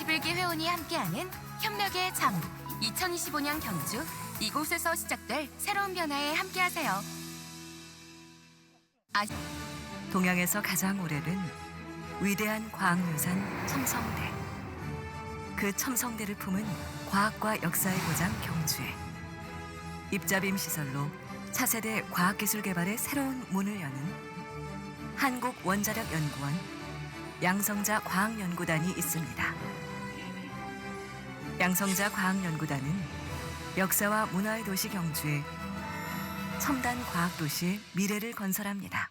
21개 회원이 함께하는 협력의 잠. 2025년 경주 이곳에서 시작될 새로운 변화에 함께하세요. 동양에서 가장 오래된 위대한 과학유산 첨성대. 그 첨성대를 품은 과학과 역사의 고장 경주에 입자빔 시설로 차세대 과학기술 개발의 새로운 문을 여는 한국원자력연구원 양성자 과학연구단이 있습니다. 양성자 과학연구단은 역사와 문화의 도시 경주에 첨단 과학도시의 미래를 건설합니다.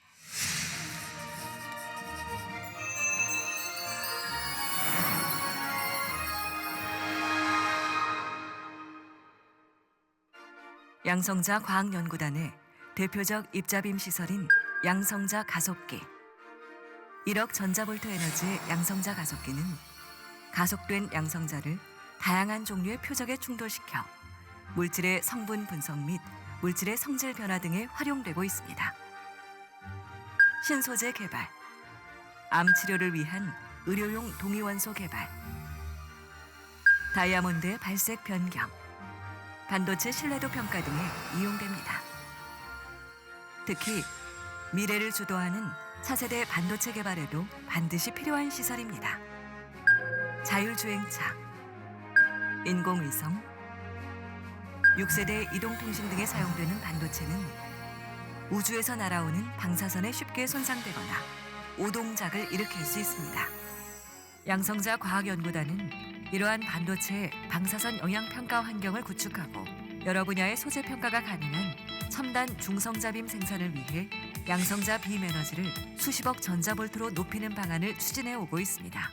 양성자 과학연구단의 대표적 입자빔 시설인 양성자 가속기. 1억 전자볼트 에너지의 양성자 가속기는 가속된 양성자를 다양한 종류의 표적에 충돌시켜 물질의 성분 분석 및 물질의 성질 변화 등에 활용되고 있습니다. 신소재 개발, 암 치료를 위한 의료용 동위원소 개발, 다이아몬드의 발색 변경, 반도체 신뢰도 평가 등에 이용됩니다. 특히 미래를 주도하는 차세대 반도체 개발에도 반드시 필요한 시설입니다. 자율주행차, 인공위성, 6세대 이동통신 등에 사용되는 반도체는 우주에서 날아오는 방사선에 쉽게 손상되거나 오동작을 일으킬 수 있습니다. 양성자 과학연구단은 이러한 반도체의 방사선 영향평가 환경을 구축하고 여러 분야의 소재 평가가 가능한 첨단 중성자빔 생산을 위해 양성자 빔 에너지를 수십억 전자볼트로 높이는 방안을 추진해 오고 있습니다.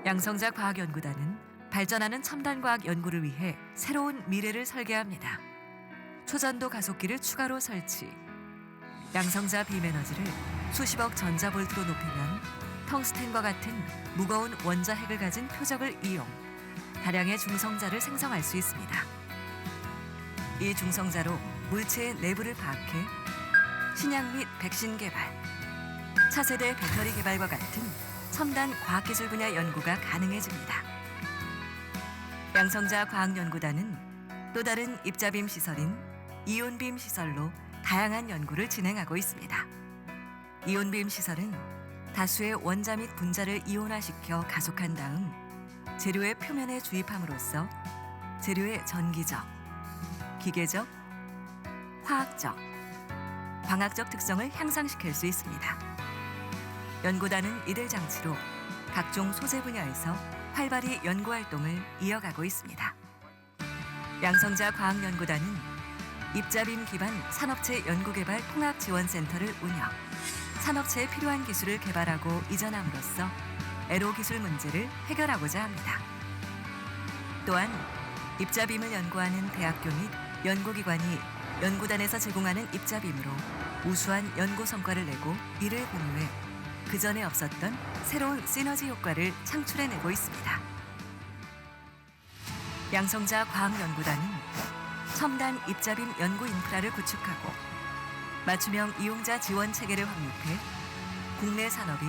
양성자 과학연구단은 발전하는 첨단 과학 연구를 위해 새로운 미래를 설계합니다. 초전도 가속기를 추가로 설치, 양성자 빔 에너지를 수십억 전자볼트로 높이면 텅스텐과 같은 무거운 원자핵을 가진 표적을 이용 다량의 중성자를 생성할 수 있습니다. 이 중성자로 물체의 내부를 파악해 신약 및 백신 개발, 차세대 배터리 개발과 같은 첨단 과학기술 분야 연구가 가능해집니다. 양성자 과학연구단은 또 다른 입자빔 시설인 이온빔 시설로 다양한 연구를 진행하고 있습니다. 이온빔 시설은 다수의 원자 및 분자를 이온화시켜 가속한 다음 재료의 표면에 주입함으로써 재료의 전기적, 기계적, 화학적, 광학적 특성을 향상시킬 수 있습니다. 연구단은 이들 장치로 각종 소재 분야에서 활발히 연구 활동을 이어가고 있습니다. 양성자 과학연구단은 입자빔 기반 산업체 연구개발 통합지원센터를 운영, 산업체에 필요한 기술을 개발하고 이전함으로써 애로 기술 문제를 해결하고자 합니다. 또한 입자빔을 연구하는 대학교 및 연구기관이 연구단에서 제공하는 입자빔으로 우수한 연구 성과를 내고 이를 공유해 그전에 없었던 새로운 시너지 효과를 창출해내고 있습니다. 양성자 과학연구단은 첨단 입자빔 연구 인프라를 구축하고 맞춤형 이용자 지원 체계를 확립해 국내 산업이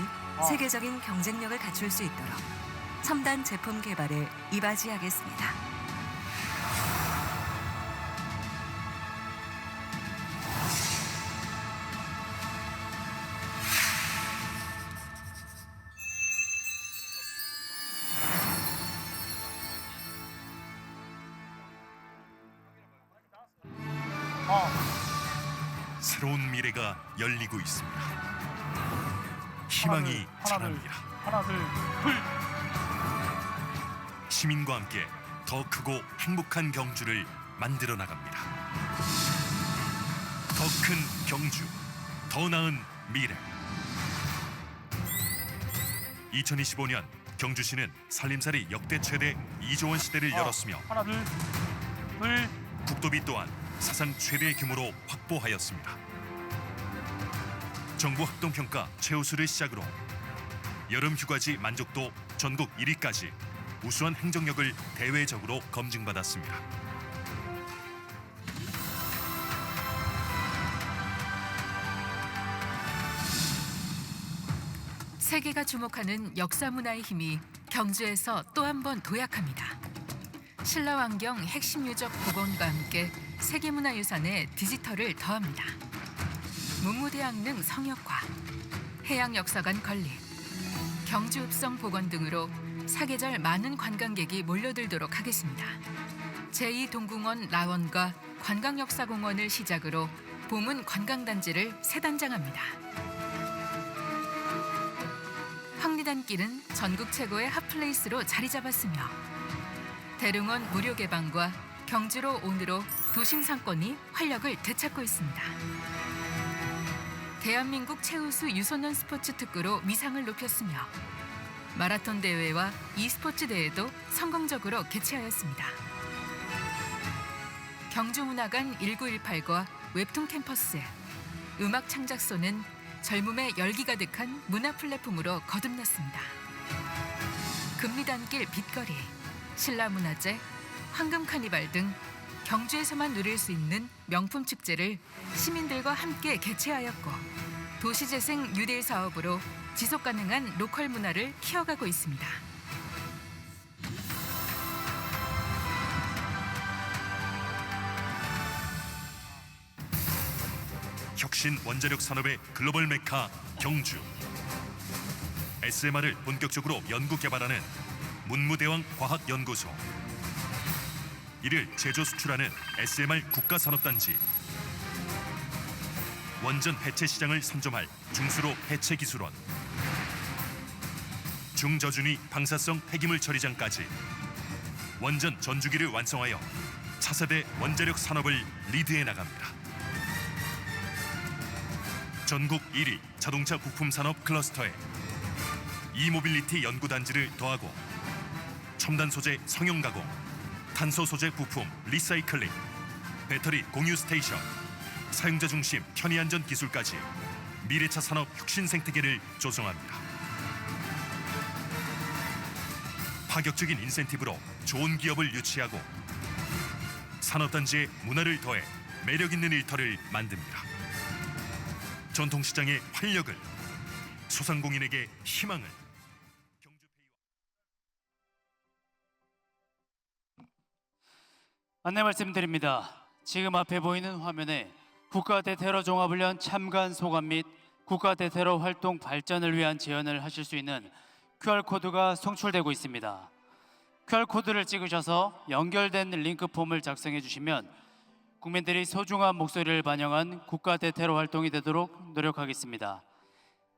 세계적인 경쟁력을 갖출 수 있도록 첨단 제품 개발에 이바지하겠습니다. 새로운 미래가 열리고 있습니다. 희망이 자랍니다. 하나, 둘, 셋. 시민과 함께 더 크고 행복한 경주를 만들어 나갑니다. 더 큰 경주, 더 나은 미래. 2025년 경주시는 살림살이 역대 최대 2조 원 시대를 열었으며 하나, 둘, 셋. 국도비 또한 사상 최대 규모로 확보하였습니다. 정부 학동평가 최우수를 시작으로 여름 휴가지 만족도 전국 1위까지 우수한 행정력을 대외적으로 검증받았습니다. 세계가 주목하는 역사 문화의 힘이 경주에서 또 한 번 도약합니다. 신라환경 핵심 유적 복원과 함께 세계문화유산에 디지털을 더합니다. 문무대학릉 성역화, 해양역사관 건립, 경주읍성 복원 등으로 사계절 많은 관광객이 몰려들도록 하겠습니다. 제2동궁원 라원과 관광역사공원을 시작으로 보문 관광단지를 새 단장합니다. 황리단길은 전국 최고의 핫플레이스로 자리 잡았으며 대릉원 무료 개방과 경주로 온으로 도심 상권이 활력을 되찾고 있습니다. 대한민국 최우수 유소년 스포츠 특구로 위상을 높였으며 마라톤 대회와 e스포츠 대회도 성공적으로 개최하였습니다. 경주문화관 1918과 웹툰 캠퍼스, 음악 창작소는 젊음의 열기 가득한 문화 플랫폼으로 거듭났습니다. 금리단길 빛거리, 신라문화제, 황금 카니발 등 경주에서만 누릴 수 있는 명품 축제를 시민들과 함께 개최하였고 도시재생 뉴딜 사업으로 지속 가능한 로컬 문화를 키워가고 있습니다. 혁신 원자력 산업의 글로벌 메카 경주. SMR을 본격적으로 연구 개발하는 문무대왕 과학연구소. 이를 제조 수출하는 SMR 국가산업단지. 원전 해체 시장을 선점할 중수로 해체기술원. 중저준위 방사성 폐기물 처리장까지 원전 전주기를 완성하여 차세대 원자력 산업을 리드해 나갑니다. 전국 1위 자동차 부품 산업 클러스터에 이모빌리티 연구단지를 더하고 첨단 소재 성형 가공, 탄소 소재 부품 리사이클링, 배터리 공유 스테이션, 사용자 중심 편의 안전 기술까지 미래차 산업 혁신 생태계를 조성합니다. 파격적인 인센티브로 좋은 기업을 유치하고 산업단지의 문화를 더해 매력 있는 일터를 만듭니다. 전통시장의 활력을, 소상공인에게 희망을. 안내 말씀드립니다. 지금 앞에 보이는 화면에 국가대테러 종합훈련 참관 소감 및 국가대테러 활동 발전을 위한 제언을 하실 수 있는 QR코드가 송출되고 있습니다. QR코드를 찍으셔서 연결된 링크폼을 작성해 주시면 국민들이 소중한 목소리를 반영한 국가대테러 활동이 되도록 노력하겠습니다.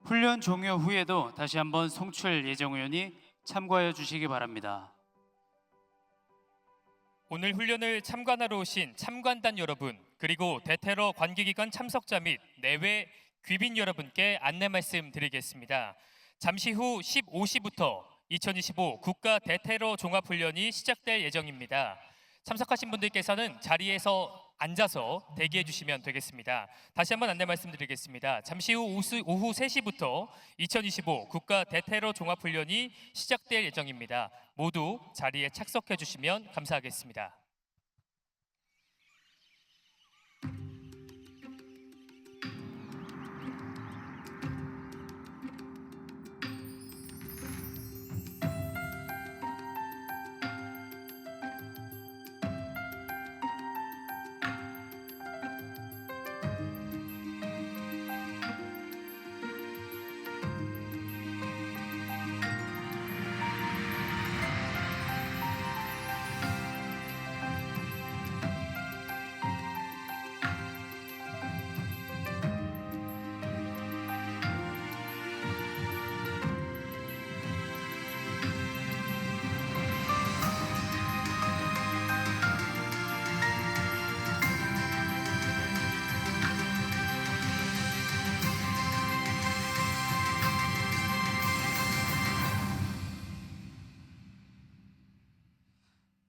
훈련 종료 후에도 다시 한번 송출 예정이오니 참고하여 주시기 바랍니다. 오늘 훈련을 참관하러 오신 참관단 여러분, 그리고 대테러 관계기관 참석자 및 내외 귀빈 여러분께 안내 말씀드리겠습니다. 잠시 후 15시부터 2025 국가 대테러 종합훈련이 시작될 예정입니다. 참석하신 분들께서는 자리에서 앉아서 대기해 주시면 되겠습니다. 다시 한번 안내 말씀드리겠습니다. 잠시 후 오후 3시부터 2025 국가 대테러 종합훈련이 시작될 예정입니다. 모두 자리에 착석해 주시면 감사하겠습니다.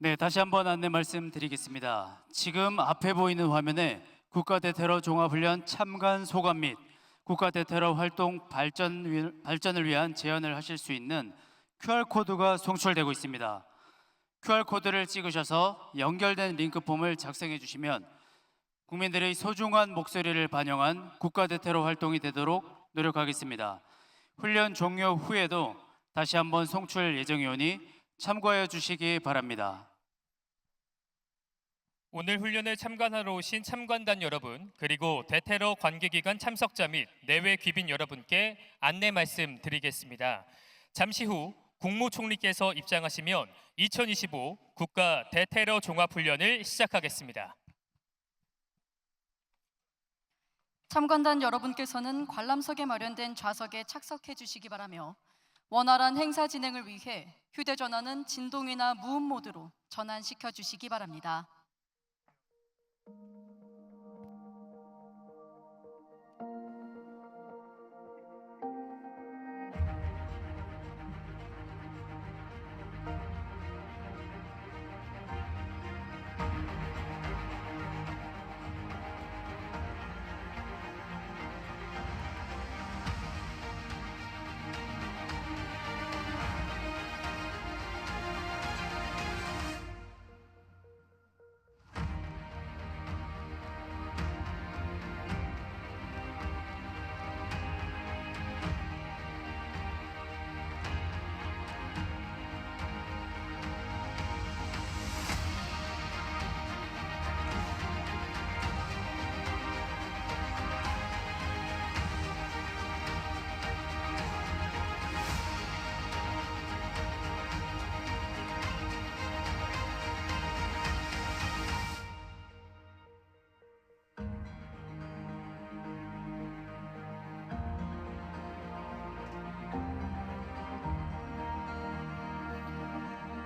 네, 다시 한번 안내 말씀드리겠습니다. 지금 앞에 보이는 화면에 국가대테러 종합훈련 참관 소감 및 국가대테러 활동 발전을 위한 제언을 하실 수 있는 QR코드가 송출되고 있습니다. QR코드를 찍으셔서 연결된 링크폼을 작성해 주시면 국민들의 소중한 목소리를 반영한 국가대테러 활동이 되도록 노력하겠습니다. 훈련 종료 후에도 다시 한번 송출 예정이오니 참고하여 주시기 바랍니다. 오늘 훈련을 참관하러 오신 참관단 여러분, 그리고 대테러 관계기관 참석자 및 내외 귀빈 여러분께 안내 말씀드리겠습니다. 잠시 후 국무총리께서 입장하시면 2025 국가 대테러 종합훈련을 시작하겠습니다. 참관단 여러분께서는 관람석에 마련된 좌석에 착석해 주시기 바라며 원활한 행사 진행을 위해 휴대전화는 진동이나 무음 모드로 전환시켜 주시기 바랍니다.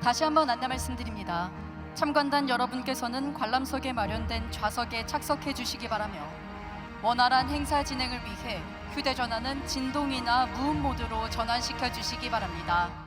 다시 한번 안내 말씀드립니다. 참관단 여러분께서는 관람석에 마련된 좌석에 착석해 주시기 바라며 원활한 행사 진행을 위해 휴대전화는 진동이나 무음 모드로 전환시켜 주시기 바랍니다.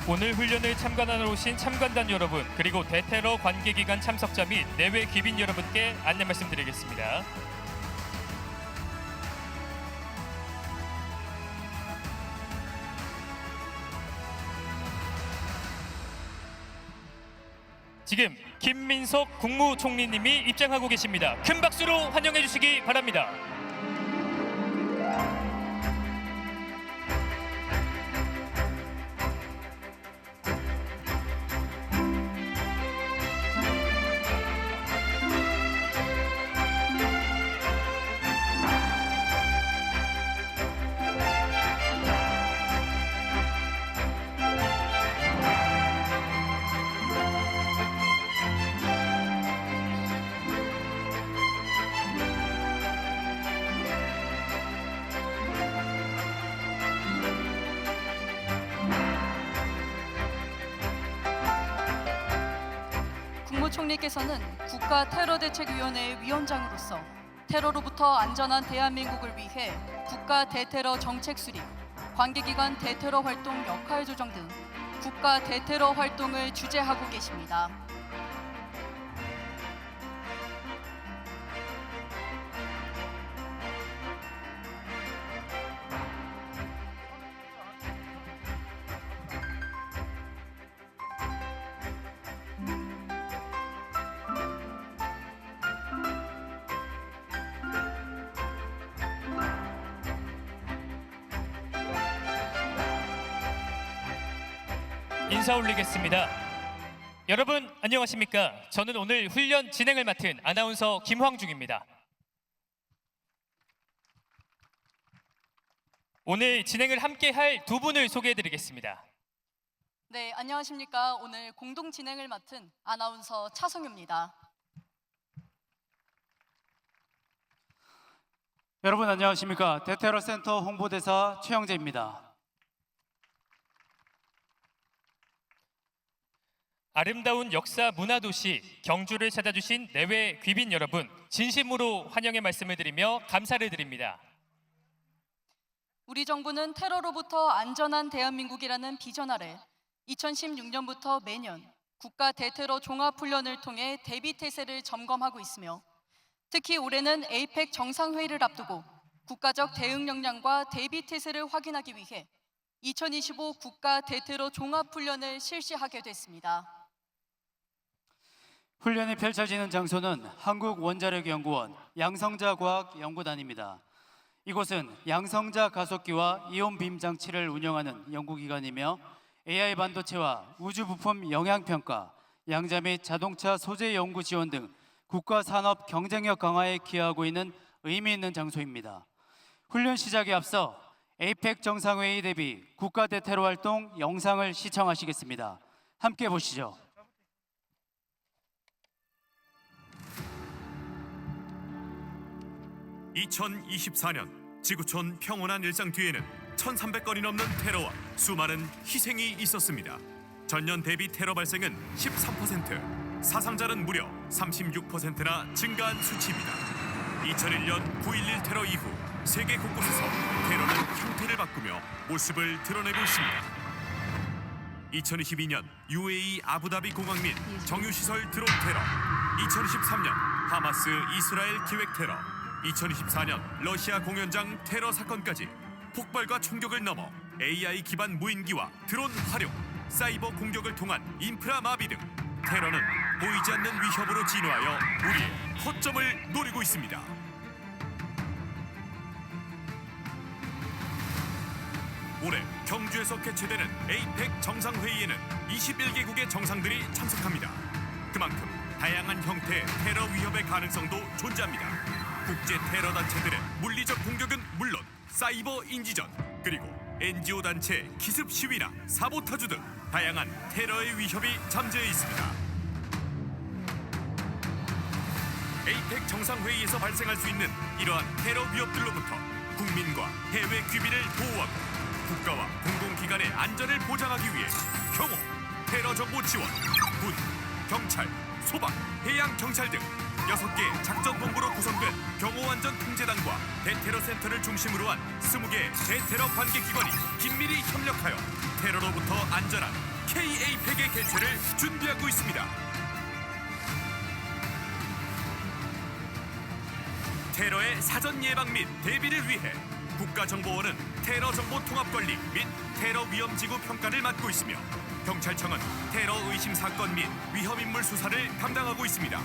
오늘 훈련을 참관하러 오신 참관단 여러분, 그리고 대테러 관계기관 참석자 및 내외 귀빈 여러분께 안내 말씀드리겠습니다. 지금 김민석 국무총리님이 입장하고 계십니다. 큰 박수로 환영해 주시기 바랍니다. 국무총리께서는 국가테러대책위원회의 위원장으로서 테러로부터 안전한 대한민국을 위해 국가 대테러 정책 수립, 관계기관 대테러 활동 역할 조정 등 국가 대테러 활동을 주재하고 계십니다. 인사 올리겠습니다. 여러분 안녕하십니까? 저는 오늘 훈련 진행을 맡은 아나운서 김황중입니다. 오늘 진행을 함께 할 두 분을 소개해드리겠습니다. 네, 안녕하십니까? 오늘 공동 진행을 맡은 아나운서 차성유입니다. 여러분 안녕하십니까? 대테러 센터 홍보대사 최영재입니다. 아름다운 역사 문화도시 경주를 찾아주신 내외 귀빈 여러분 진심으로 환영의 말씀을 드리며 감사를 드립니다. 우리 정부는 테러로부터 안전한 대한민국이라는 비전 아래 2016년부터 매년 국가 대테러 종합훈련을 통해 대비태세를 점검하고 있으며 특히 올해는 에이펙 정상회의를 앞두고 국가적 대응 역량과 대비태세를 확인하기 위해 2025 국가 대테러 종합훈련을 실시하게 됐습니다. 훈련이 펼쳐지는 장소는 한국원자력연구원 양성자과학연구단입니다. 이곳은 양성자 가속기와 이온빔 장치를 운영하는 연구기관이며 AI 반도체와 우주 부품 영향평가, 양자 및 자동차 소재 연구 지원 등 국가 산업 경쟁력 강화에 기여하고 있는 의미 있는 장소입니다. 훈련 시작에 앞서 에이펙 정상회의 대비 국가 대테러 활동 영상을 시청하시겠습니다. 함께 보시죠. (2024년) 지구촌 평온한 일상 뒤에는 1,300건이 넘는 테러와 수많은 희생이 있었습니다. 전년 대비 테러 발생은 13%, 사상자는 무려 36%나 증가한 수치입니다. 2001년 9.11 테러 이후 세계 곳곳에서 테러는 형태를 바꾸며 모습을 드러내고 있습니다. 2022년 UAE 아부다비 공항 및 정유시설 드론 테러, 2023년 하마스 이스라엘 기획 테러, 2024년 러시아 공연장 테러 사건까지 폭발과 총격을 넘어 AI 기반 무인기와 드론 활용, 사이버 공격을 통한 인프라 마비 등 테러는 보이지 않는 위협으로 진화하여 우리의 허점을 노리고 있습니다. 올해 경주에서 개최되는 에이펙 정상회의에는 21개국의 정상들이 참석합니다. 그만큼 다양한 형태의 테러 위협의 가능성도 존재합니다. 국제 테러 단체들의 물리적 공격은 물론 사이버 인지전, 그리고 NGO 단체 기습 시위나 사보타주 등 다양한 테러의 위협이 잠재해 있습니다. 에이펙 정상회의에서 발생할 수 있는 이러한 테러 위협들로부터 국민과 해외 귀빈을 보호하고 국가와 공공기관의 안전을 보장하기 위해 경호, 테러 정보 지원, 군, 경찰, 소방, 해양경찰 등 6개 작전본부로 구성된 경호안전통제단과 대테러 센터를 중심으로 한 20개 대테러 관계기관이 긴밀히 협력하여 테러로부터 안전한 K-에이펙의 개최를 준비하고 있습니다. 테러의 사전 예방 및 대비를 위해 국가정보원은 테러 정보 통합 관리 및 테러 위험지구 평가를 맡고 있으며 경찰청은 테러 의심 사건 및 위험인물 수사를 담당하고 있습니다.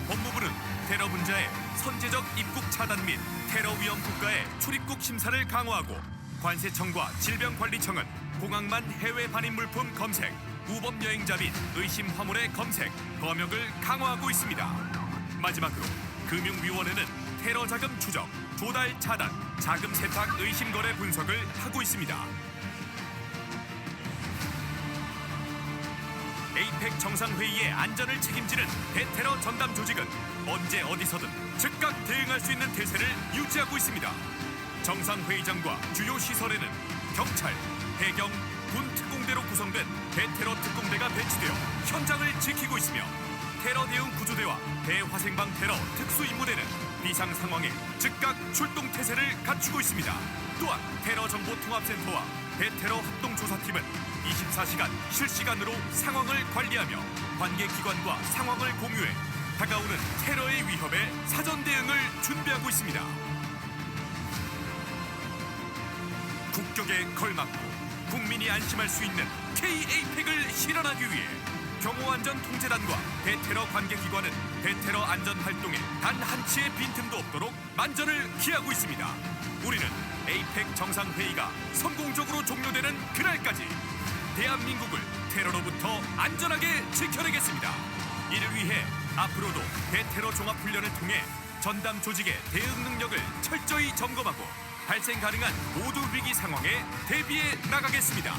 법무부는 테러 분자의 선제적 입국 차단 및 테러 위험 국가의 출입국 심사를 강화하고 관세청과 질병관리청은 공항만 해외 반입 물품 검색, 우범 여행자 및 의심 화물의 검색, 검역을 강화하고 있습니다. 마지막으로 금융위원회는 테러 자금 추적, 조달 차단, 자금 세탁 의심 거래 분석을 하고 있습니다. 에이펙 정상회의의 안전을 책임지는 대테러 전담 조직은 언제 어디서든 즉각 대응할 수 있는 태세를 유지하고 있습니다. 정상회의장과 주요 시설에는 경찰, 해경, 군 특공대로 구성된 대테러 특공대가 배치되어 현장을 지키고 있으며 테러 대응 구조대와 대화생방 테러 특수임무대는 비상 상황에 즉각 출동 태세를 갖추고 있습니다. 또한 테러 정보 통합센터와 대테러 합동조사팀은 24시간 실시간으로 상황을 관리하며 관계기관과 상황을 공유해 다가오는 테러의 위협에 사전 대응을 준비하고 있습니다. 국격에 걸맞고 국민이 안심할 수 있는 K-에이펙을 실현하기 위해 경호안전통제단과 대테러 관계기관은 대테러 안전활동에 단 한치의 빈틈도 없도록 만전을 기하고 있습니다. 우리는 에이펙 정상회의가 성공적으로 종료되는 그날까지 대한민국을 테러로부터 안전하게 지켜내겠습니다. 이를 위해 앞으로도 대테러 종합훈련을 통해 전담 조직의 대응 능력을 철저히 점검하고 발생 가능한 모든 위기 상황에 대비해 나가겠습니다.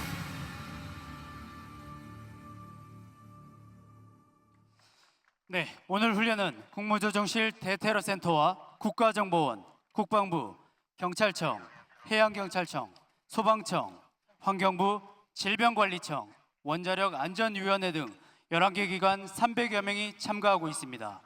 네, 오늘 훈련은 국무조정실 대테러센터와 국가정보원, 국방부, 경찰청, 해양경찰청, 소방청, 환경부, 질병관리청, 원자력안전위원회 등 11개 기관 300여 명이 참가하고 있습니다.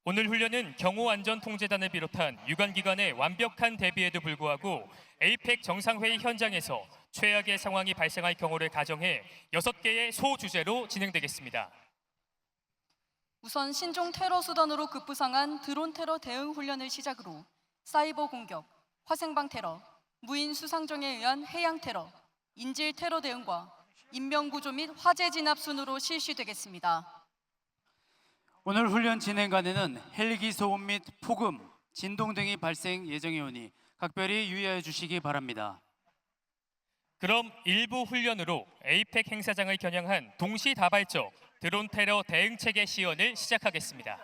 오늘 훈련은 경호안전통제단을 비롯한 유관기관의 완벽한 대비에도 불구하고 에이펙 정상회의 현장에서 최악의 상황이 발생할 경우를 가정해 6개의 소주제로 진행되겠습니다. 우선 신종 테러 수단으로 급부상한 드론 테러 대응 훈련을 시작으로 사이버 공격, 화생방 테러, 무인 수상정에 의한 해양 테러, 인질 테러 대응과 인명 구조 및 화재 진압 순으로 실시되겠습니다. 오늘 훈련 진행간에는 헬기 소음 및 폭음, 진동 등이 발생 예정이 오니 각별히 유의하여 주시기 바랍니다. 그럼 일부 훈련으로 에이펙 행사장을 겨냥한 동시다발적 드론 테러 대응 체계 시연을 시작하겠습니다.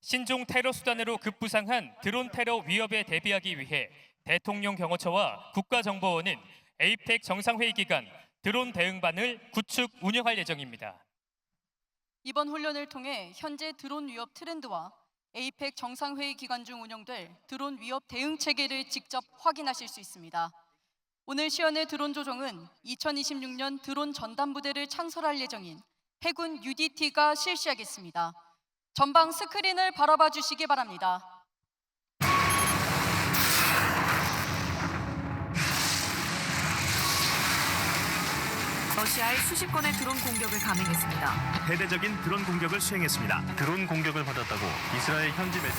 신종 테러 수단으로 급부상한 드론 테러 위협에 대비하기 위해 대통령 경호처와 국가정보원은 에이펙 정상회의 기간 드론 대응반을 구축 운영할 예정입니다. 이번 훈련을 통해 현재 드론 위협 트렌드와 에이펙 정상회의 기간 중 운영될 드론 위협 대응 체계를 직접 확인하실 수 있습니다. 오늘 시연의 드론 조종은 2026년 드론 전담부대를 창설할 예정인 해군 UDT가 실시하겠습니다. 전방 스크린을 바라봐 주시기 바랍니다. 러시아의 수십 건의 드론 공격을 감행했습니다. 대대적인 드론 공격을 수행했습니다. 드론 공격을 받았다고 이스라엘 현지 매체.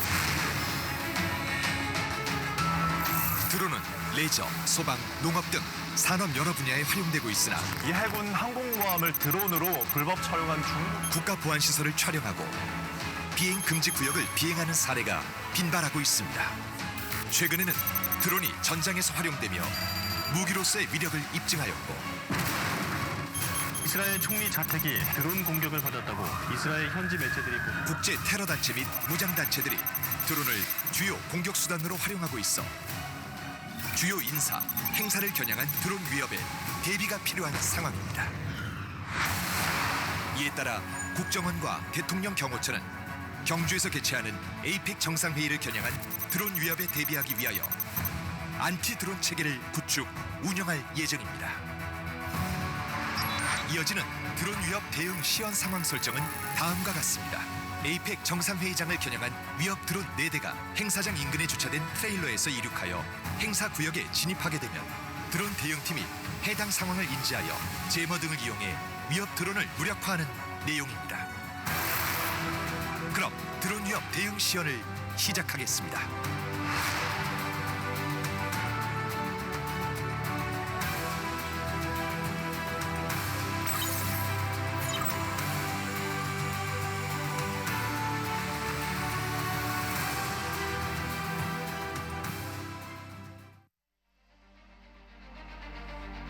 드론은 레저, 소방, 농업 등 산업 여러 분야에 활용되고 있으나 이 해군 항공모함을 드론으로 불법 처용한 중국 국가 보안 시설을 촬영하고 비행 금지 구역을 비행하는 사례가 빈발하고 있습니다. 최근에는 드론이 전장에서 활용되며 무기로서의 위력을 입증하였고 이스라엘 총리 자택이 드론 공격을 받았다고 이스라엘 현지 매체들이 국제 테러 단체 및 무장 단체들이 드론을 주요 공격 수단으로 활용하고 있어 주요 인사, 행사를 겨냥한 드론 위협에 대비가 필요한 상황입니다. 이에 따라 국정원과 대통령 경호처는 경주에서 개최하는 에이펙 정상회의를 겨냥한 드론 위협에 대비하기 위하여 안티 드론 체계를 구축, 운영할 예정입니다. 이어지는 드론 위협 대응 시연 상황 설정은 다음과 같습니다. 에이펙 정상회의장을 겨냥한 위협 드론 4대가 행사장 인근에 주차된 트레일러에서 이륙하여 행사 구역에 진입하게 되면 드론 대응팀이 해당 상황을 인지하여 제머 등을 이용해 위협 드론을 무력화하는 내용입니다. 그럼 드론 위협 대응 시연을 시작하겠습니다.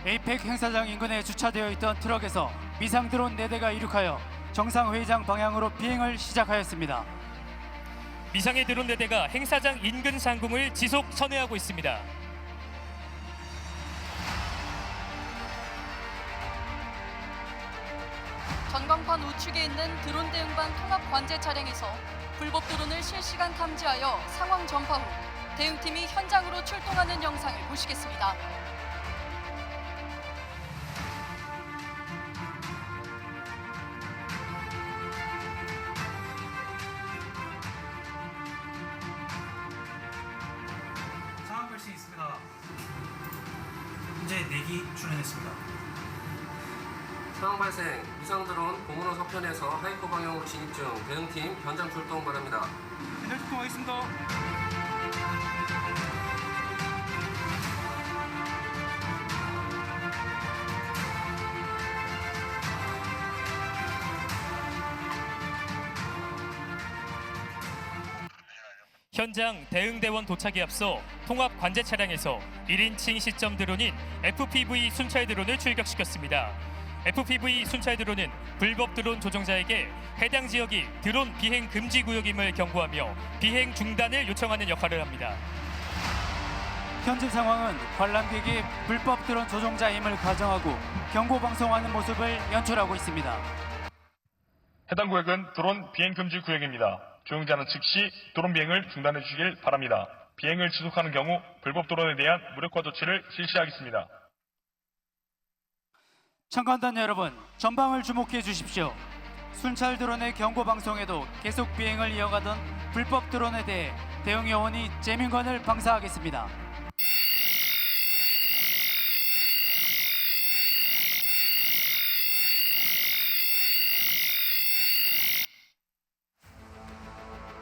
에이펙 행사장 인근에 주차되어 있던 트럭에서 미상 드론 4대가 이륙하여 정상회의장 방향으로 비행을 시작하였습니다. 미상의 드론 4대가 행사장 인근 상공을 지속 선회하고 있습니다. 전광판 우측에 있는 드론 대응반 통합 관제 차량에서 불법 드론을 실시간 탐지하여 상황 전파 후 대응팀이 현장으로 출동하는 영상을 보시겠습니다. 상황 발생 있습니다. 현재 4기 출연했습니다. 상황 발생, 미상 드론 고문호 서편에서 하이퍼 방향으로 진입 중. 대응팀 현장 출동 바랍니다. 현장 출동하겠습니다. 현장 대응대원 도착에 앞서 통합 관제 차량에서 1인칭 시점 드론인 FPV 순찰 드론을 출격시켰습니다. FPV 순찰 드론은 불법 드론 조종자에게 해당 지역이 드론 비행 금지 구역임을 경고하며 비행 중단을 요청하는 역할을 합니다. 현재 상황은 관람객이 불법 드론 조종자임을 가정하고 경고 방송하는 모습을 연출하고 있습니다. 해당 구역은 드론 비행 금지 구역입니다. 조종자는 즉시 드론 비행을 중단해 주시길 바랍니다. 비행을 지속하는 경우 불법 드론에 대한 무력화 조치를 실시하겠습니다. 참관단 여러분, 전방을 주목해 주십시오. 순찰 드론의 경고 방송에도 계속 비행을 이어가던 불법 드론에 대해 대응 요원이 재민관을 방사하겠습니다.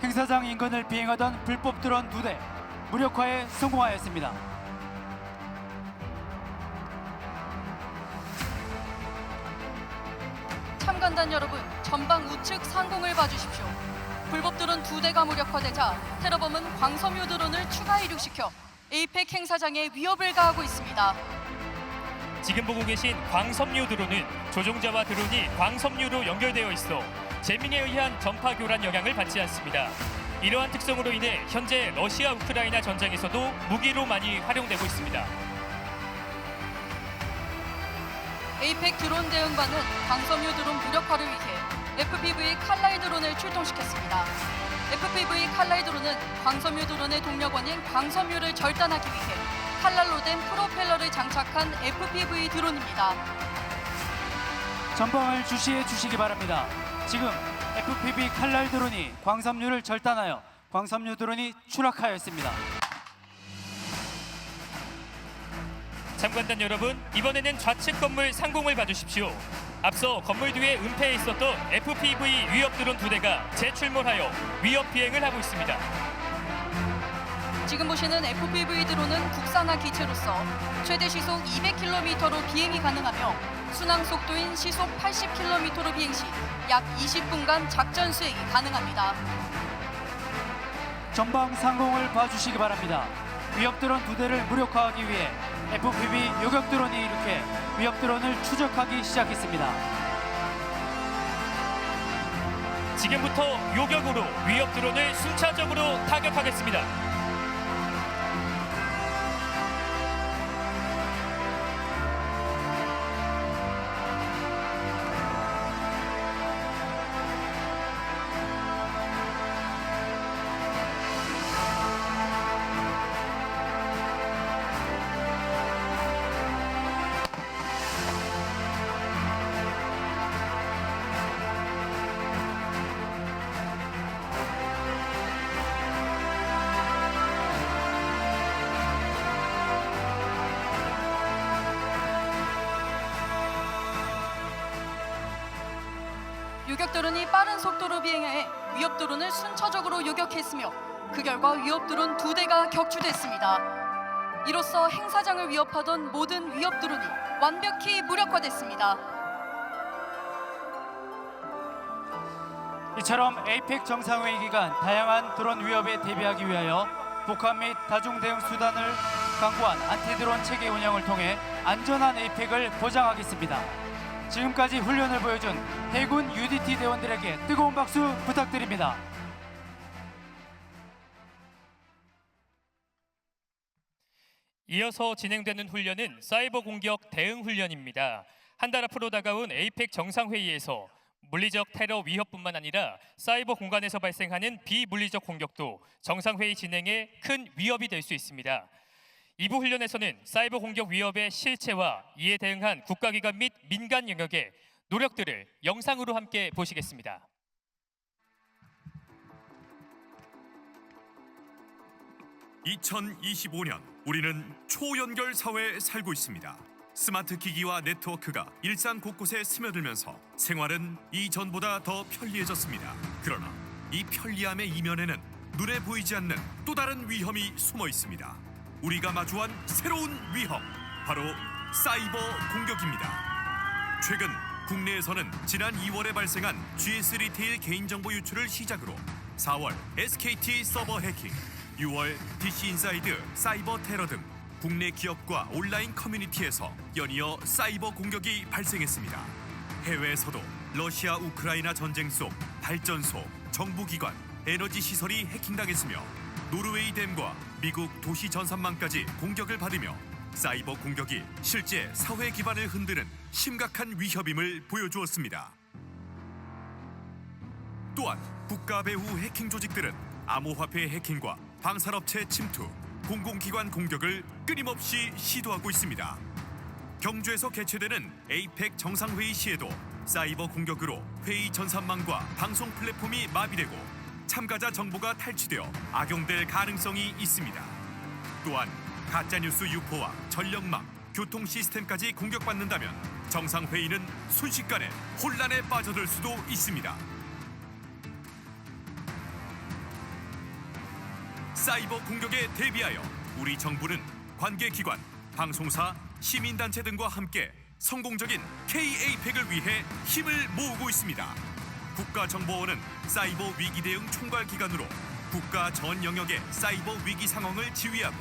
행사장 인근을 비행하던 불법 드론 2대 무력화에 성공하였습니다. 참관단 여러분, 전방 우측 상공을 봐주십시오. 불법 드론 2대가 무력화되자 테러범은 광섬유 드론을 추가 이륙시켜 에이펙 행사장에 위협을 가하고 있습니다. 지금 보고 계신 광섬유 드론은 조종자와 드론이 광섬유로 연결되어 있어 재밍에 의한 전파 교란 영향을 받지 않습니다. 이러한 특성으로 인해 현재 러시아 우크라이나 전쟁에서도 무기로 많이 활용되고 있습니다. 에이펙 드론 대응반은 광섬유 드론 무력화를 위해 FPV 칼라이 드론을 출동시켰습니다. FPV 칼라이 드론은 광섬유 드론의 동력원인 광섬유를 절단하기 위해 칼날로 된 프로펠러를 장착한 FPV 드론입니다. 전방을 주시해 주시기 바랍니다. 지금 FPV 칼날 드론이 광섬유를 절단하여 광섬유 드론이 추락하였습니다. 참관단 여러분, 이번에는 좌측 건물 상공을 봐주십시오. 앞서 건물 뒤에 은폐해 있었던 FPV 위협 드론 2대가 재출몰하여 위협 비행을 하고 있습니다. 지금 보시는 FPV 드론은 국산화 기체로서 최대 시속 200km로 비행이 가능하며 순항 속도인 시속 80km로 비행 시 약 20분간 작전 수행이 가능합니다. 전방 상공을 봐주시기 바랍니다. 위협 드론 2대를 무력화하기 위해 FPV 요격 드론이 이륙해 위협 드론을 추적하기 시작했습니다. 지금부터 요격으로 위협 드론을 순차적으로 타격하겠습니다. 요격 드론이 빠른 속도로 비행해 위협 드론을 순차적으로 요격했으며 그 결과 위협 드론 2대가 격추됐습니다. 이로써 행사장을 위협하던 모든 위협 드론이 완벽히 무력화됐습니다. 이처럼 에이펙 정상회의 기간 다양한 드론 위협에 대비하기 위하여 북한 및 다중 대응 수단을 강구한 안티드론 체계 운영을 통해 안전한 에이펙을 보장하겠습니다. 지금까지 훈련을 보여준 해군 UDT 대원들에게 뜨거운 박수 부탁드립니다. 이어서 진행되는 훈련은 사이버 공격 대응 훈련입니다. 한 달 앞으로 다가온 에이펙 정상회의에서 물리적 테러 위협뿐만 아니라 사이버 공간에서 발생하는 비물리적 공격도 정상회의 진행에 큰 위협이 될 수 있습니다. 2부 훈련에서는 사이버 공격 위협의 실체와 이에 대응한 국가기관 및 민간 영역의 노력들을 영상으로 함께 보시겠습니다. (2025년) 우리는 초연결 사회에 살고 있습니다. 스마트 기기와 네트워크가 일상 곳곳에 스며들면서 생활은 이전보다 더 편리해졌습니다. 그러나 이 편리함의 이면에는 눈에 보이지 않는 또 다른 위험이 숨어 있습니다. 우리가 마주한 새로운 위험, 바로 사이버 공격입니다. 최근 국내에서는 지난 2월에 발생한 GS 리테일 개인정보 유출을 시작으로 4월 SKT 서버 해킹, 6월 DC 인사이드, 사이버 테러 등 국내 기업과 온라인 커뮤니티에서 연이어 사이버 공격이 발생했습니다. 해외에서도 러시아 우크라이나 전쟁 속 발전소, 정부기관, 에너지 시설이 해킹당했으며 노르웨이 댐과 미국 도시 전산망까지 공격을 받으며 사이버 공격이 실제 사회 기반을 흔드는 심각한 위협임을 보여주었습니다. 또한 국가 배후 해킹 조직들은 암호화폐 해킹과 방산업체 침투, 공공기관 공격을 끊임없이 시도하고 있습니다. 경주에서 개최되는 에이펙 정상회의 시에도 사이버 공격으로 회의 전산망과 방송 플랫폼이 마비되고 참가자 정보가 탈취되어 악용될 가능성이 있습니다. 또한 가짜뉴스 유포와 전력망, 교통 시스템까지 공격받는다면 정상회의는 순식간에 혼란에 빠져들 수도 있습니다. 사이버 공격에 대비하여 우리 정부는 관계기관, 방송사, 시민단체 등과 함께 성공적인 K-APEC을 위해 힘을 모으고 있습니다. 국가정보원은 사이버 위기 대응 총괄기관으로 국가 전 영역의 사이버 위기 상황을 지휘하고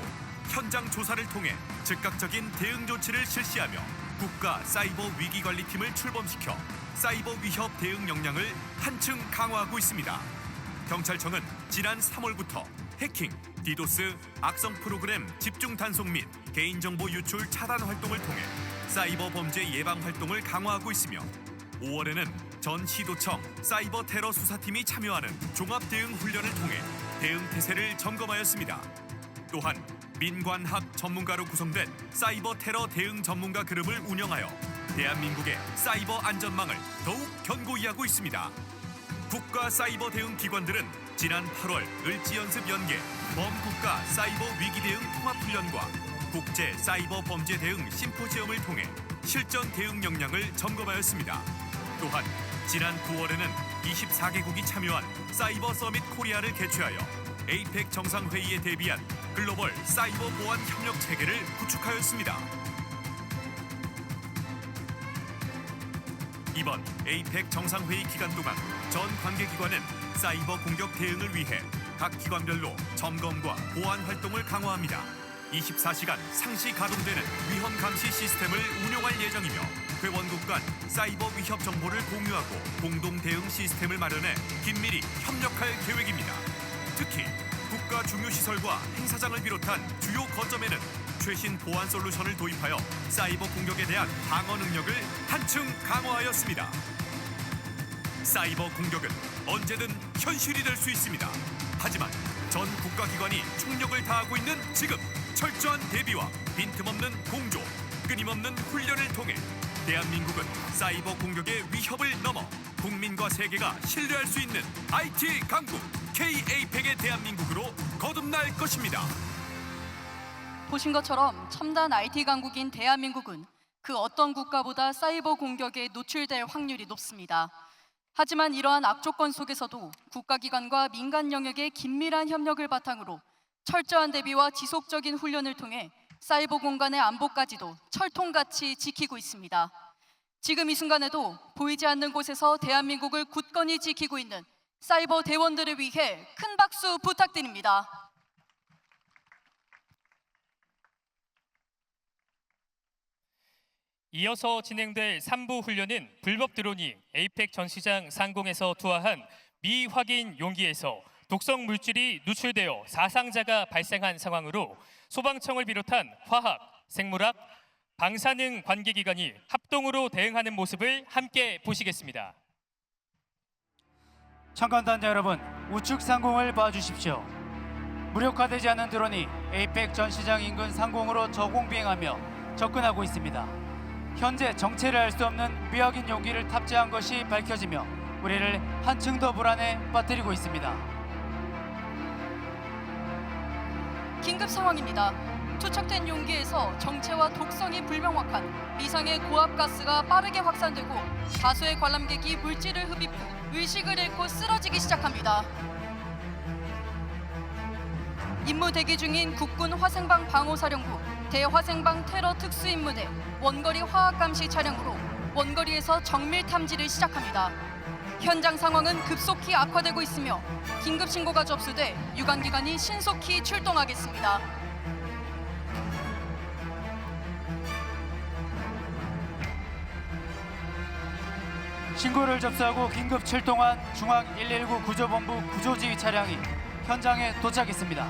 현장 조사를 통해 즉각적인 대응 조치를 실시하며 국가 사이버 위기관리팀을 출범시켜 사이버 위협 대응 역량을 한층 강화하고 있습니다. 경찰청은 지난 3월부터 해킹, 디도스, 악성 프로그램 집중 단속 및 개인정보 유출 차단 활동을 통해 사이버 범죄 예방 활동을 강화하고 있으며 5월에는 전 시도청 사이버 테러 수사팀이 참여하는 종합 대응 훈련을 통해 대응 태세를 점검하였습니다. 또한 민관학 전문가로 구성된 사이버 테러 대응 전문가 그룹을 운영하여 대한민국의 사이버 안전망을 더욱 견고히 하고 있습니다. 국가 사이버 대응 기관들은 지난 8월 을지연습 연계 범국가 사이버 위기 대응 통합훈련과 국제 사이버 범죄 대응 심포지엄을 통해 실전 대응 역량을 점검하였습니다. 또한 지난 9월에는 24개국이 참여한 사이버 서밋 코리아를 개최하여 에이펙 정상회의에 대비한 글로벌 사이버 보안 협력 체계를 구축하였습니다. 이번 에이펙 정상회의 기간 동안 전 관계기관은 사이버 공격 대응을 위해 각 기관별로 점검과 보안 활동을 강화합니다. 24시간 상시 가동되는 위험 감시 시스템을 운용할 예정이며 회원국 간 사이버 위협 정보를 공유하고 공동 대응 시스템을 마련해 긴밀히 협력할 계획입니다. 특히 국가 중요시설과 행사장을 비롯한 주요 거점에는 최신 보안 솔루션을 도입하여 사이버 공격에 대한 방어 능력을 한층 강화하였습니다. 사이버 공격은 언제든 현실이 될 수 있습니다. 하지만 전 국가기관이 총력을 다하고 있는 지금 철저한 대비와 빈틈없는 공조, 끊임없는 훈련을 통해 대한민국은 사이버 공격의 위협을 넘어 국민과 세계가 신뢰할 수 있는 IT 강국 K-APEC의 대한민국으로 거듭날 것입니다. 보신 것처럼 첨단 IT 강국인 대한민국은 그 어떤 국가보다 사이버 공격에 노출될 확률이 높습니다. 하지만 이러한 악조건 속에서도 국가기관과 민간 영역의 긴밀한 협력을 바탕으로 철저한 대비와 지속적인 훈련을 통해 사이버 공간의 안보까지도 철통같이 지키고 있습니다. 지금 이 순간에도 보이지 않는 곳에서 대한민국을 굳건히 지키고 있는 사이버 대원들을 위해 큰 박수 부탁드립니다. 이어서 진행될 3부 훈련은 불법 드론이 에이펙 전시장 상공에서 투하한 미확인 용기에서 독성 물질이 누출되어 사상자가 발생한 상황으로 소방청을 비롯한 화학, 생물학, 방사능 관계기관이 합동으로 대응하는 모습을 함께 보시겠습니다. 참관단자 여러분, 우측 상공을 봐주십시오. 무력화되지 않은 드론이 에이펙 전시장 인근 상공으로 저공 비행하며 접근하고 있습니다. 현재 정체를 알 수 없는 미확인 용기를 탑재한 것이 밝혀지며 우리를 한층 더 불안에 빠뜨리고 있습니다. 긴급 상황입니다. 투척된 용기에서 정체와 독성이 불명확한 미상의 고압가스가 빠르게 확산되고 다수의 관람객이 물질을 흡입 후 의식을 잃고 쓰러지기 시작합니다. 임무 대기 중인 국군 화생방 방호사령부 대화생방 테러 특수임무대 원거리 화학감시 차량으로 원거리에서 정밀 탐지를 시작합니다. 현장 상황은 급속히 악화되고 있으며 긴급 신고가 접수돼 유관기관이 신속히 출동하겠습니다. 신고를 접수하고 긴급 출동한 중앙 119 구조본부 구조지휘 차량이 현장에 도착했습니다.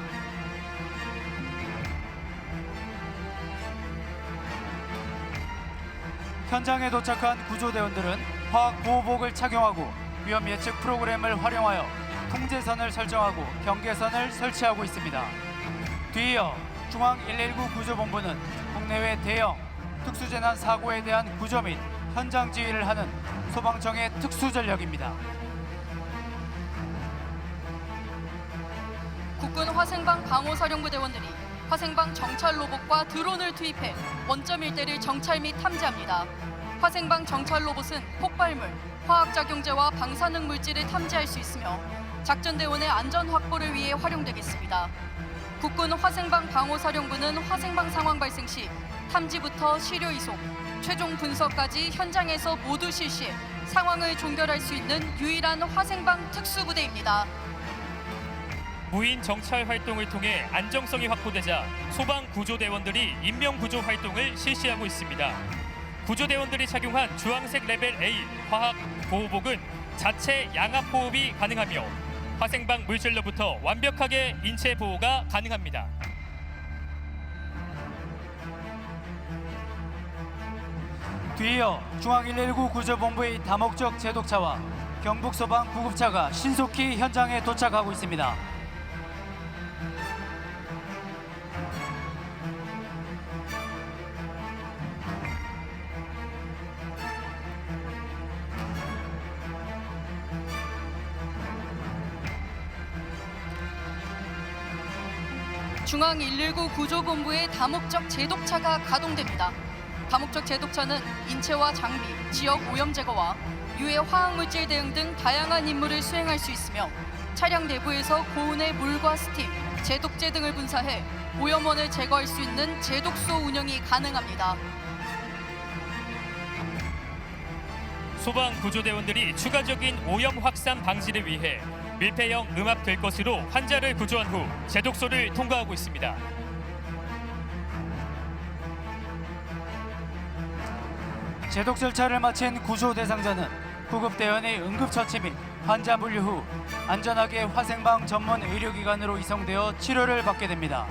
현장에 도착한 구조대원들은 화학 보호복을 착용하고 위험 예측 프로그램을 활용하여 통제선을 설정하고 경계선을 설치하고 있습니다. 뒤이어 중앙 119 구조본부는 국내외 대형 특수재난 사고에 대한 구조 및 현장 지휘를 하는 소방청의 특수전력입니다. 국군 화생방 방호사령부 대원들이 화생방 정찰 로봇과 드론을 투입해 원점 일대를 정찰 및 탐지합니다. 화생방 정찰 로봇은 폭발물, 화학작용제와 방사능 물질을 탐지할 수 있으며 작전대원의 안전 확보를 위해 활용되겠습니다. 국군 화생방 방호사령부는 화생방 상황 발생 시 탐지부터 시료 이송, 최종 분석까지 현장에서 모두 실시해 상황을 종결할 수 있는 유일한 화생방 특수부대입니다. 무인 정찰 활동을 통해 안정성이 확보되자 소방 구조대원들이 인명 구조 활동을 실시하고 있습니다. 구조대원들이 착용한 주황색 레벨 A 화학 보호복은 자체 양압 호흡이 가능하며 화생방 물질로부터 완벽하게 인체 보호가 가능합니다. 뒤이어 중앙 119 구조본부의 다목적 제독차와 경북소방 구급차가 신속히 현장에 도착하고 있습니다. 중앙 119 구조본부의 다목적 제독차가 가동됩니다. 다목적 제독차는 인체와 장비, 지역 오염 제거와 유해 화학물질 대응 등 다양한 임무를 수행할 수 있으며 차량 내부에서 고온의 물과 스팀, 제독제 등을 분사해 오염원을 제거할 수 있는 제독소 운영이 가능합니다. 소방 구조대원들이 추가적인 오염 확산 방지를 위해 밀폐형 음압 될 것으로 환자를 구조한 후 제독소를 통과하고 있습니다. 제독 절차를 마친 구조 대상자는 구급대원의 응급처치 및 환자 분류 후 안전하게 화생방 전문 의료기관으로 이송되어 치료를 받게 됩니다.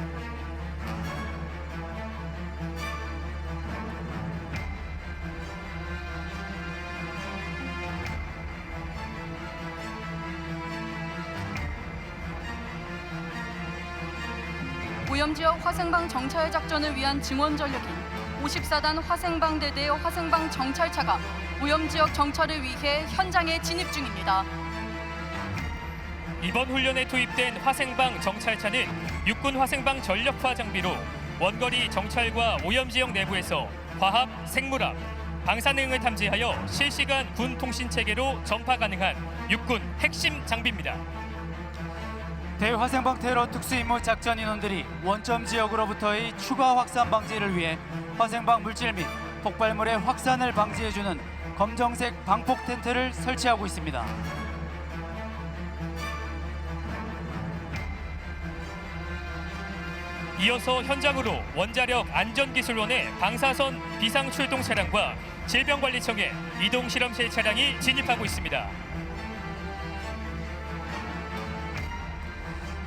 오염지역 화생방 정찰 작전을 위한 증원 전력인 54단 화생방대대의 화생방 정찰차가 오염지역 정찰을 위해 현장에 진입 중입니다. 이번 훈련에 투입된 화생방 정찰차는 육군 화생방 전력화 장비로 원거리 정찰과 오염지역 내부에서 화학, 생물학, 방사능을 탐지하여 실시간 군 통신 체계로 전파 가능한 육군 핵심 장비입니다. 대화생방 테러 특수임무 작전 인원들이 원점 지역으로부터의 추가 확산 방지를 위해 화생방 물질 및 폭발물의 확산을 방지해주는 검정색 방폭 텐트를 설치하고 있습니다. 이어서 현장으로 원자력 안전기술원의 방사선 비상 출동 차량과 질병관리청의 이동 실험실 차량이 진입하고 있습니다.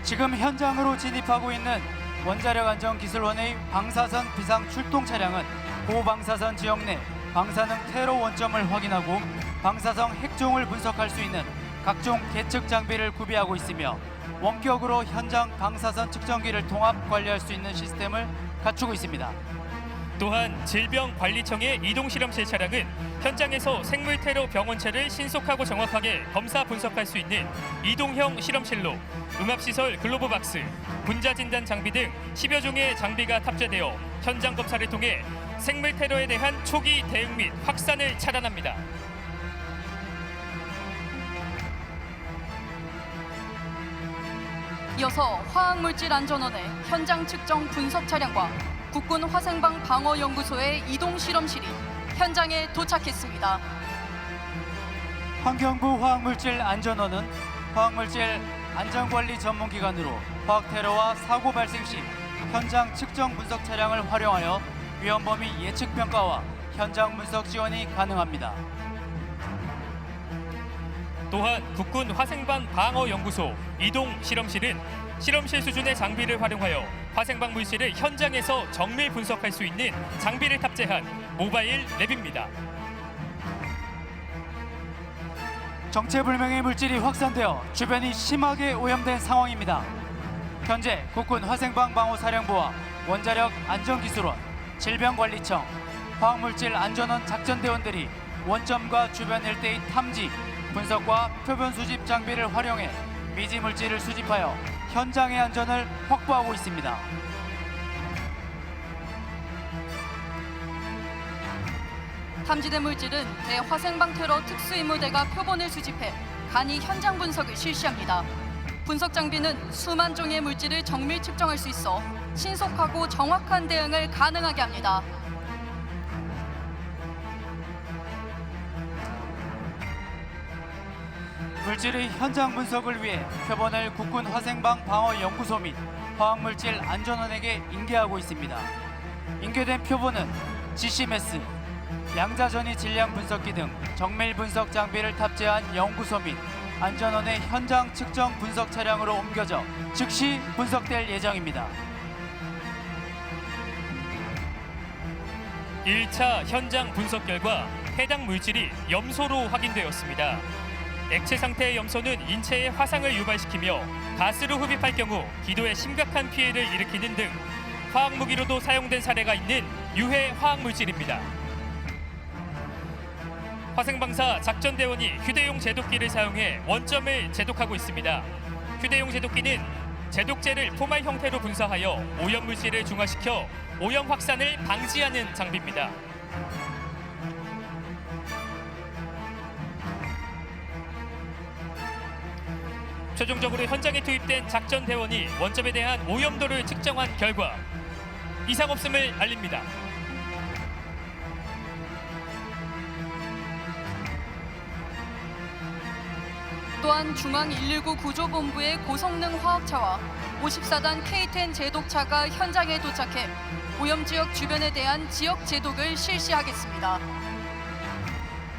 지금 현장으로 진입하고 있는 원자력 안전기술원의 방사선 비상 출동 차량은 고방사선 지역 내 방사능 테러 원점을 확인하고 방사성 핵종을 분석할 수 있는 각종 계측 장비를 구비하고 있으며 원격으로 현장 방사선 측정기를 통합 관리할 수 있는 시스템을 갖추고 있습니다. 또한 질병관리청의 이동실험실 차량은 현장에서 생물테러 병원체를 신속하고 정확하게 검사 분석할 수 있는 이동형 실험실로 음압시설 글로브박스, 분자진단 장비 등 10여 종의 장비가 탑재되어 현장 검사를 통해 생물테러에 대한 초기 대응 및 확산을 차단합니다. 이어서 화학물질안전원의 현장 측정 분석 차량과 국군 화생방 방어연구소의 이동 실험실이 현장에 도착했습니다. 환경부 화학물질 안전원은 화학물질 안전관리 전문기관으로 화학 테러와 사고 발생 시 현장 측정 분석 차량을 활용하여 위험 범위 예측 평가와 현장 분석 지원이 가능합니다. 또한 국군 화생방 방어 연구소 이동 실험실은 실험실 수준의 장비를 활용하여 화생방 물질을 현장에서 정밀 분석할 수 있는 장비를 탑재한 모바일 랩입니다. 정체불명의 물질이 확산되어 주변이 심하게 오염된 상황입니다. 현재 국군 화생방방호사령부와 원자력 안전기술원, 질병관리청, 화학물질 안전원 작전대원들이 원점과 주변 일대의 탐지, 분석과 표본 수집 장비를 활용해 미지 물질을 수집하여 현장의 안전을 확보하고 있습니다. 탐지된 물질은 대화생방 테러 특수임무대가 표본을 수집해 간이 현장 분석을 실시합니다. 분석 장비는 수만 종의 물질을 정밀 측정할 수 있어 신속하고 정확한 대응을 가능하게 합니다. 물질의 현장 분석을 위해 표본을 국군 화생방 방어 연구소 및 화학물질 안전원에게 인계하고 있습니다. 인계된 표본은 GCMS, 양자전이 질량 분석기 등 정밀 분석 장비를 탑재한 연구소 및 안전원의 현장 측정 분석 차량으로 옮겨져 즉시 분석될 예정입니다. 1차 현장 분석 결과 해당 물질이 염소로 확인되었습니다. 액체 상태의 염소는 인체에 화상을 유발시키며 가스로 흡입할 경우 기도에 심각한 피해를 일으키는 등 화학무기로도 사용된 사례가 있는 유해 화학물질입니다. 화생방사 작전대원이 휴대용 제독기를 사용해 원점을 제독하고 있습니다. 휴대용 제독기는 제독제를 포말 형태로 분사하여 오염물질을 중화시켜 오염 확산을 방지하는 장비입니다. 최종적으로 현장에 투입된 작전대원이 원점에 대한 오염도를 측정한 결과 이상 없음을 알립니다. 또한 중앙119 구조본부의 고성능 화학차와 54단 K10 제독차가 현장에 도착해 오염지역 주변에 대한 지역 제독을 실시하겠습니다.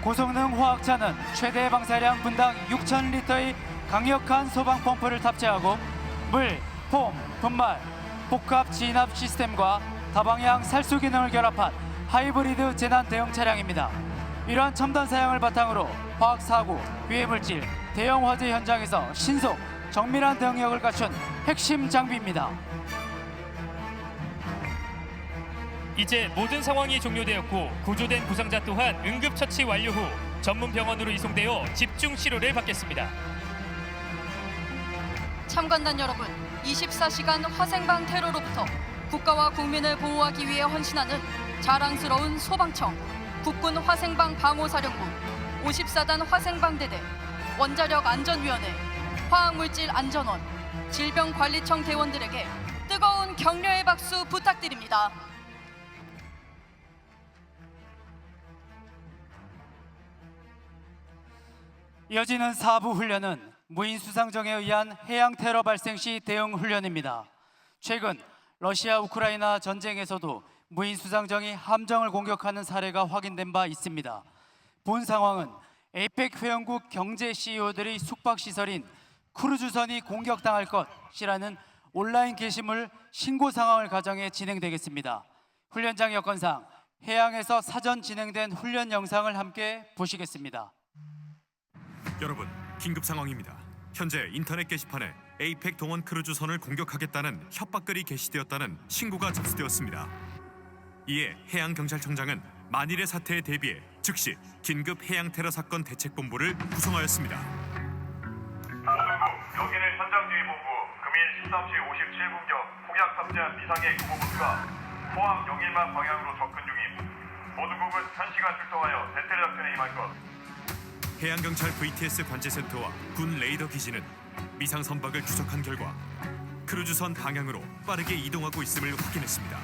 고성능 화학차는 최대 방사량 분당 6,000리터의 강력한 소방 펌프를 탑재하고 물, 폼, 분말, 복합 진압 시스템과 다방향 살수 기능을 결합한 하이브리드 재난 대응 차량입니다. 이러한 첨단 사양을 바탕으로 화학 사고, 유해 물질, 대형 화재 현장에서 신속, 정밀한 대응력을 갖춘 핵심 장비입니다. 이제 모든 상황이 종료되었고 구조된 부상자 또한 응급처치 완료 후 전문 병원으로 이송되어 집중 치료를 받겠습니다. 참관단 여러분, 24시간 화생방 테러로부터 국가와 국민을 보호하기 위해 헌신하는 자랑스러운 소방청, 국군 화생방 방호사령부, 54단 화생방대대, 원자력 안전위원회, 화학물질 안전원, 질병관리청 대원들에게 뜨거운 격려의 박수 부탁드립니다. 이어지는 4부 훈련은 무인 수상정에 의한 해양 테러 발생 시 대응 훈련입니다. 최근 러시아 우크라이나 전쟁에서도 무인 수상정이 함정을 공격하는 사례가 확인된 바 있습니다. 본 상황은 에이펙 회원국 경제 CEO들의 숙박시설인 크루즈선이 공격당할 것이라는 온라인 게시물 신고 상황을 가정해 진행되겠습니다. 훈련장 여건상 해양에서 사전 진행된 훈련 영상을 함께 보시겠습니다. 여러분, 긴급 상황입니다. 현재 인터넷 게시판에 에이펙 동원 크루즈선을 공격하겠다는 협박글이 게시되었다는 신고가 접수되었습니다. 이에 해양경찰청장은 만일의 사태에 대비해 즉시 긴급 해양 테러 사건 대책본부를 구성하였습니다. 모든국 여기는 현장지휘본부 금일 13시 57분경 폭약 탑재한 미상의 구호부가 포항 영일만 방향으로 접근 중임. 모든국은 현시간 출동하여 대테러 작전에 임할 것. 해양경찰 VTS 관제센터와 군 레이더 기지는 미상 선박을 추적한 결과 크루즈선 방향으로 빠르게 이동하고 있음을 확인했습니다.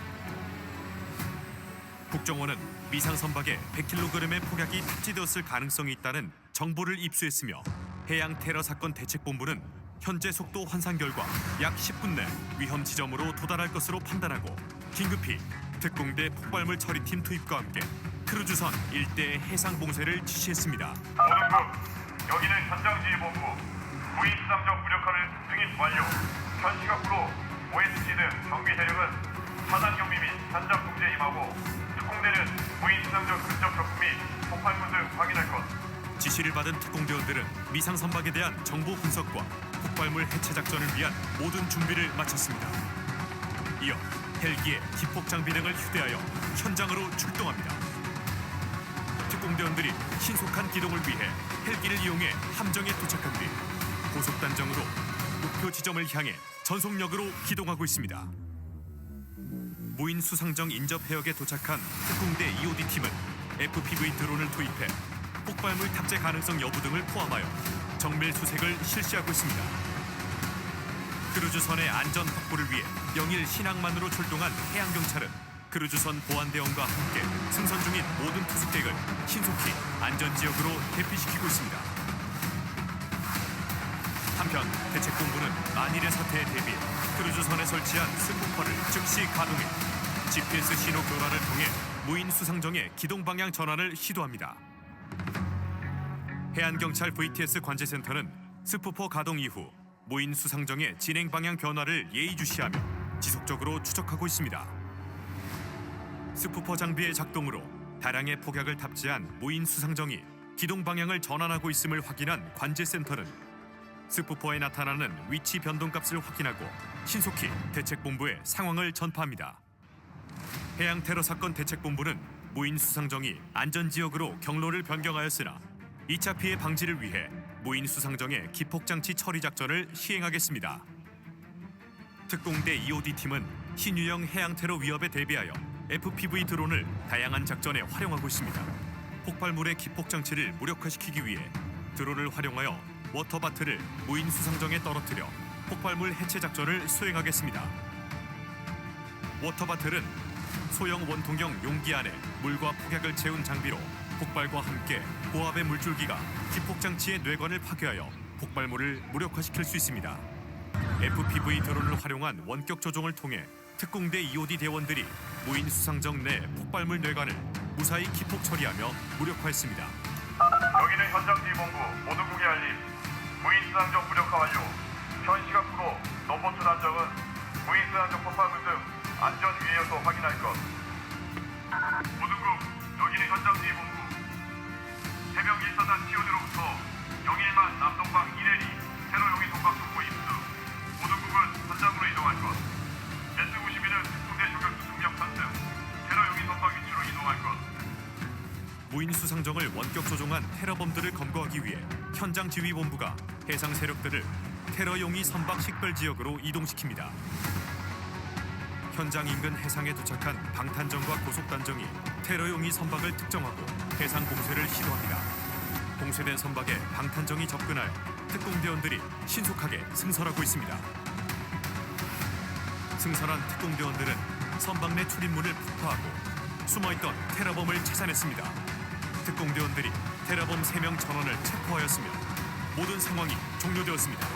국정원은 미상 선박에 100kg의 폭약이 탑재되었을 가능성이 있다는 정보를 입수했으며 해양 테러 사건 대책본부는 현재 속도 환산 결과 약 10분 내 위험 지점으로 도달할 것으로 판단하고 긴급히 특공대 폭발물 처리팀 투입과 함께 크루즈선 일대의 해상 봉쇄를 지시했습니다. 모든급 여기는 현장지휘본부 무인 수상적 무력화를 승인 완료. 현 시각으로 OSG 등 정비 대력은 차단 경비 및 현장 봉쇄에 임하고 특공대는 무인 수상적 근접 접근 및 폭발물 등 확인할 것. 지시를 받은 특공대원들은 미상 선박에 대한 정보 분석과 폭발물 해체 작전을 위한 모든 준비를 마쳤습니다. 이어 헬기에 기폭 장비 등을 휴대하여 현장으로 출동합니다. 특공대원들이 신속한 기동을 위해 헬기를 이용해 함정에 도착한 뒤 고속 단정으로 목표 지점을 향해 전속력으로 기동하고 있습니다. 무인 수상정 인접 해역에 도착한 특공대 EOD 팀은 FPV 드론을 투입해 폭발물 탑재 가능성 여부 등을 포함하여 정밀 수색을 실시하고 있습니다. 크루즈선의 안전 확보를 위해 영일 신항만으로 출동한 해양경찰은 크루즈선 보안대원과 함께 승선 중인 모든 투숙객을 신속히 안전지역으로 대피시키고 있습니다. 한편 대책본부는 만일의 사태에 대비해 크루즈선에 설치한 스푸퍼를 즉시 가동해 GPS 신호 교란을 통해 무인 수상정의 기동 방향 전환을 시도합니다. 해안경찰 VTS 관제센터는 스푸퍼 가동 이후 무인 수상정의 진행 방향 변화를 예의주시하며 지속적으로 추적하고 있습니다. 스푸퍼 장비의 작동으로 다량의 폭약을 탑재한 무인 수상정이 기동 방향을 전환하고 있음을 확인한 관제센터는 스푸퍼에 나타나는 위치 변동값을 확인하고 신속히 대책본부에 상황을 전파합니다. 해양 테러 사건 대책본부는 무인 수상정이 안전지역으로 경로를 변경하였으나 2차 피해 방지를 위해 무인 수상정의 기폭장치 처리 작전을 시행하겠습니다. 특공대 EOD 팀은 신유형 해양 테러 위협에 대비하여 FPV 드론을 다양한 작전에 활용하고 있습니다. 폭발물의 기폭장치를 무력화시키기 위해 드론을 활용하여 워터바트를 무인 수상정에 떨어뜨려 폭발물 해체 작전을 수행하겠습니다. 워터바틀은 소형 원통형 용기 안에 물과 폭약을 채운 장비로 폭발과 함께 고압의 물줄기가 기폭장치의 뇌관을 파괴하여 폭발물을 무력화시킬 수 있습니다. FPV 드론을 활용한 원격 조종을 통해 특공대 EOD 대원들이 무인 수상정 내 폭발물 뇌관을 무사히 기폭 처리하며 무력화했습니다. 여기는 현장지휘본부 모두국의 알림. 무인 수상정 무력화 완료. 현 시각으로 넘버 2 단정은 무인 수상정 폭발물 등 안전 위해 요소 확인할 것. 모두국 여기는 현장지휘본부. 해병 1사단 치오드로부터 영일만 남동방 1L이 테러 용의 동박 속보 입수. 모두국은 현장으로 이동할 것. S-92는 특공대 저격수 승격 선승. 테러 용의 동박 위치로 이동할 것. 무인 수상정을 원격 조종한 테러범들을 검거하기 위해 현장 지휘본부가 해상 세력들을 테러 용의 선박 식별 지역으로 이동시킵니다. 현장 인근 해상에 도착한 방탄정과 고속단정이 테러 용의 선박을 특정하고 해상 봉쇄를 시도합니다. 봉쇄된 선박에 방탄정이 접근하여 특공대원들이 신속하게 승선하고 있습니다. 승선한 특공대원들은 선박 내 출입문을 폭파하고 숨어있던 테러범을 찾아냈습니다. 특공대원들이 테러범 3명 전원을 체포하였으며 모든 상황이 종료되었습니다.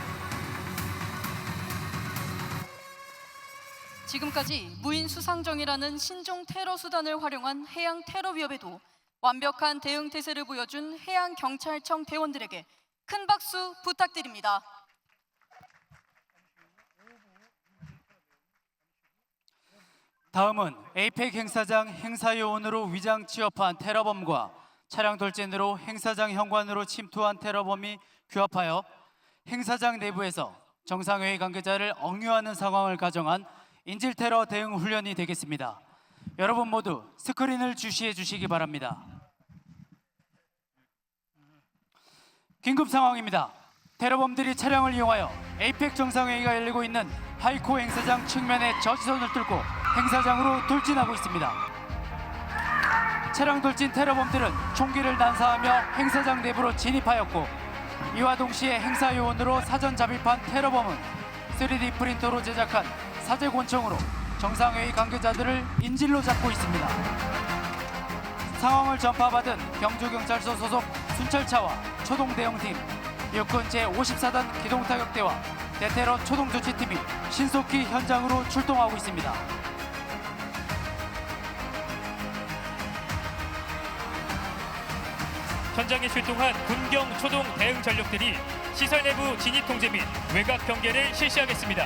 지금까지 무인 수상정이라는 신종 테러 수단을 활용한 해양 테러 위협에도 완벽한 대응 태세를 보여준 해양경찰청 대원들에게 큰 박수 부탁드립니다. 다음은 에이펙 행사장 행사요원으로 위장 취업한 테러범과 차량 돌진으로 행사장 현관으로 침투한 테러범이 규합하여 행사장 내부에서 정상회의 관계자를 억류하는 상황을 가정한 인질 테러 대응 훈련이 되겠습니다. 여러분 모두 스크린을 주시해 주시기 바랍니다. 긴급 상황입니다. 테러범들이 차량을 이용하여 에이펙 정상회의가 열리고 있는 하이코 행사장 측면의 저지선을 뚫고 행사장으로 돌진하고 있습니다. 차량 돌진 테러범들은 총기를 난사하며 행사장 내부로 진입하였고, 이와 동시에 행사요원으로 사전 잡입한 테러범은 3D 프린터로 제작한 사제 권총으로 정상회의 관계자들을 인질로 잡고 있습니다. 상황을 전파받은 경주경찰서 소속 순찰차와 초동대응팀, 육군 제54단 기동타격대와 대테러 초동조치팀이 신속히 현장으로 출동하고 있습니다. 현장에 출동한 군경 초동 대응 전력들이 시설 내부 진입 통제 및 외곽 경계를 실시하겠습니다.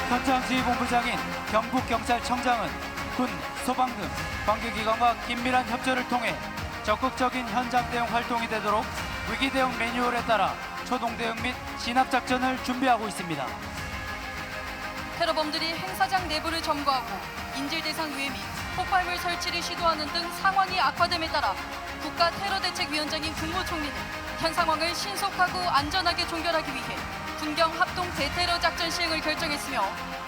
현장지휘본부장인 경북경찰청장은 군, 소방 등 관계기관과 긴밀한 협조를 통해 적극적인 현장 대응 활동이 되도록 위기 대응 매뉴얼에 따라 초동 대응 및 진압 작전을 준비하고 있습니다. 테러범들이 행사장 내부를 점거하고 인질 대상 유해 및 폭발물 설치를 시도하는 등 상황이 악화됨에 따라 국가 테러대책위원장인 국무총리는 현 상황을 신속하고 안전하게 종결하기 위해 군경 합동 대테러 작전 시행을 결정했으며,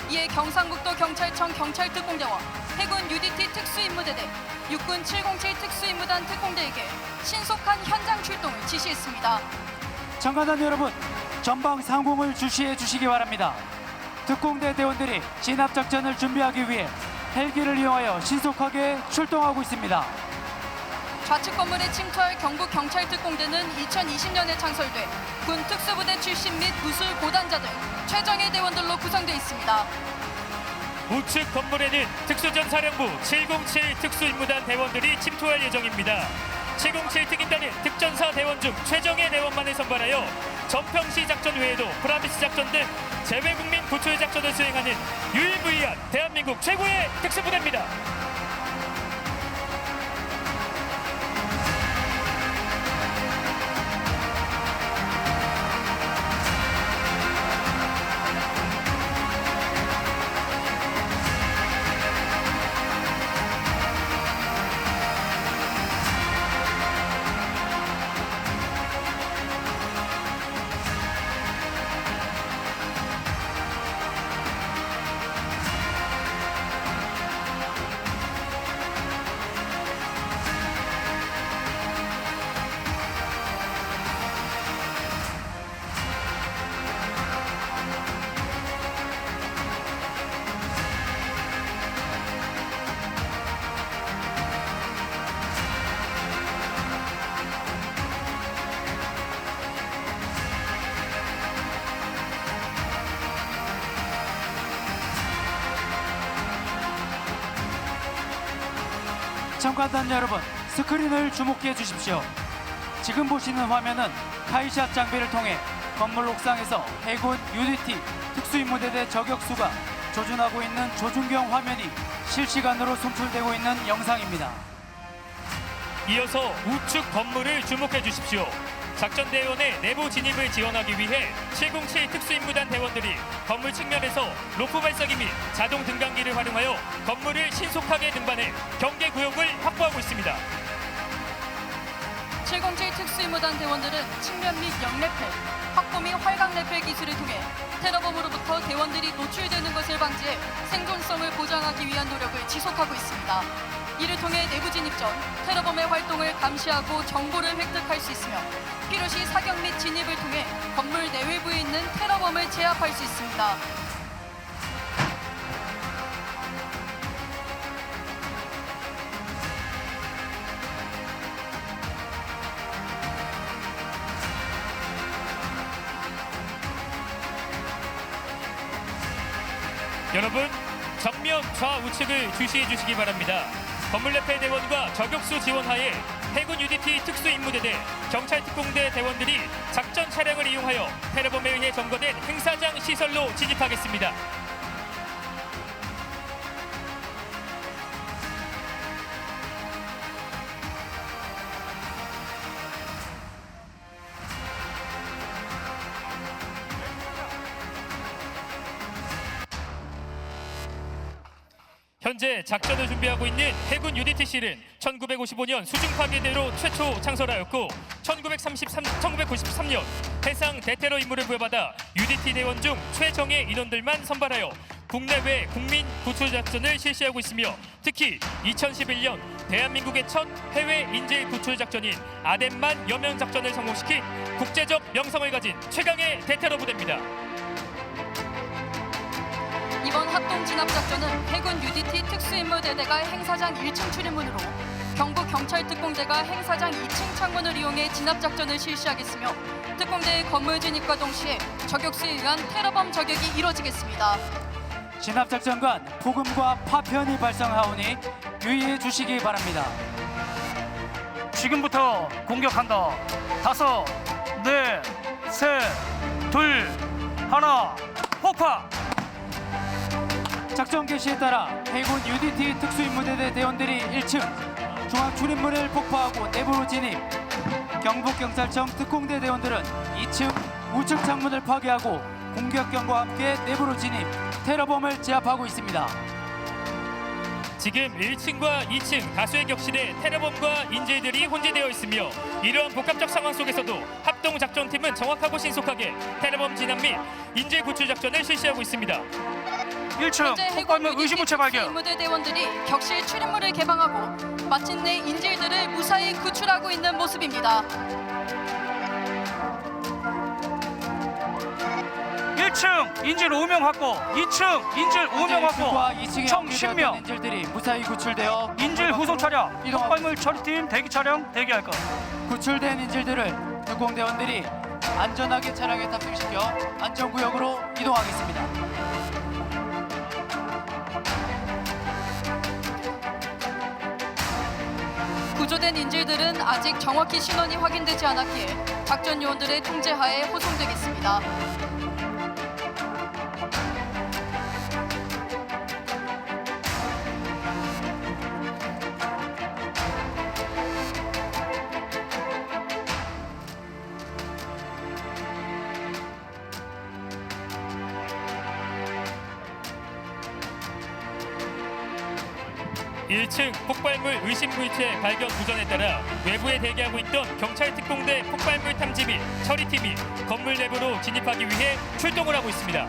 이에 경상북도 경찰청 경찰특공대와 해군 UDT 특수임무대대, 육군 707 특수임무단 특공대에게 신속한 현장 출동을 지시했습니다. 참가단 여러분, 전방 상공을 주시해 주시기 바랍니다. 특공대 대원들이 진압 작전을 준비하기 위해 헬기를 이용하여 신속하게 출동하고 있습니다. 좌측 건물에 침투할 경북경찰특공대는 2020년에 창설돼 군 특수부대 출신 및 무술 고단자 등 최정예 대원들로 구성되어 있습니다. 우측 건물에는 특수전사령부 707 특수임무단 대원들이 침투할 예정입니다. 707 특임단은 특전사 대원 중 최정예 대원만을 선발하여 전평시 작전 외에도 프라미스 작전 등 재외국민 구출 작전을 수행하는 유일무이한 대한민국 최고의 특수부대입니다. 참가단 여러분, 스크린을 주목해 주십시오. 지금 보시는 화면은 카이샷 장비를 통해 건물 옥상에서 해군 UDT 특수임무대대 저격수가 조준하고 있는 조준경 화면이 실시간으로 송출되고 있는 영상입니다. 이어서 우측 건물을 주목해 주십시오. 작전대원의 내부 진입을 지원하기 위해 707 특수임무단 대원들이 건물 측면에서 로프 발사기 및 자동 등강기를 활용하여 건물을 신속하게 등반해 경계 구역을 확보하고 있습니다. 707 특수임무단 대원들은 측면 및 역레펠, 확보 및 활강 레펠 기술을 통해 테러범으로부터 대원들이 노출되는 것을 방지해 생존성을 보장하기 위한 노력을 지속하고 있습니다. 이를 통해 내부 진입 전 테러범의 활동을 감시하고 정보를 획득할 수 있으며, 필요시 사격 및 진입을 통해 건물 내외부에 있는 테러범을 제압할 수 있습니다. 여러분, 정면 좌우측을 주시해 주시기 바랍니다. 건물 레펠 대원과 저격수 지원하에 해군 UDT 특수임무대대, 경찰특공대 대원들이 작전 차량을 이용하여 테러범에 의해 점거된 행사장 시설로 진입하겠습니다. 현재 작전을 준비하고 있는 해군 UDTC는 1955년 수중 파괴대로 최초 창설하였고 1993년 해상 대테러 임무를 부여받아 UDT 대원 중 최정예 인원들만 선발하여 국내외 국민 구출 작전을 실시하고 있으며 특히 2011년 대한민국의 첫 해외 인질 구출 작전인 아덴만 여명 작전을 성공시킨 국제적 명성을 가진 최강의 대테러 부대입니다. 이번 합동 진압 작전은 해군 UDT 특수임무대대가 행사장 1층 출입문으로 경북 경찰특공대가 행사장 2층 창문을 이용해 진압 작전을 실시하겠으며 특공대의 건물 진입과 동시에 저격수에 의한 테러범 저격이 이뤄지겠습니다. 진압 작전관 폭음과 파편이 발생하오니 유의해 주시기 바랍니다. 지금부터 공격한다. 5, 4, 3, 2, 1, 폭파! 작전 개시에 따라 해군 UDT 특수임무대대 대원들이 1층 중앙 출입문을 폭파하고 내부로 진입. 경북경찰청 특공대 대원들은 2층 우측 창문을 파괴하고 공격경과 함께 내부로 진입. 테러범을 제압하고 있습니다. 지금 1층과 2층 다수의 격실에 테러범과 인질들이 혼재되어 있으며 이러한 복합적 상황 속에서도 합동 작전팀은 정확하고 신속하게 테러범 진압 및 인질 구출 작전을 실시하고 있습니다. 1층 폭발물 의심물체 발견. 무대 대원들이 격실 출입문을 개방하고 마침내 인질들을 무사히 구출하고 있는 모습입니다. 1층 인질 5명 확보. 2층 인질 5명 확보. 총 10명. 인질들이 무사히 구출되어 인질 후속 차량. 폭발물 처리팀 대기 차량 대기할 것. 구출된 인질들을 특공대원들이 안전하게 차량에 탑승시켜 안전구역으로 이동하겠습니다. 구조된 인질들은 아직 정확히 신원이 확인되지 않았기에 작전 요원들의 통제하에 호송되겠습니다. 일 1층 폭발물 의심물체 발견 우전에 따라 외부에 대기하고 있던 경찰특공대 폭발물 탐지 및 처리팀이 건물 내부로 진입하기 위해 출동을 하고 있습니다.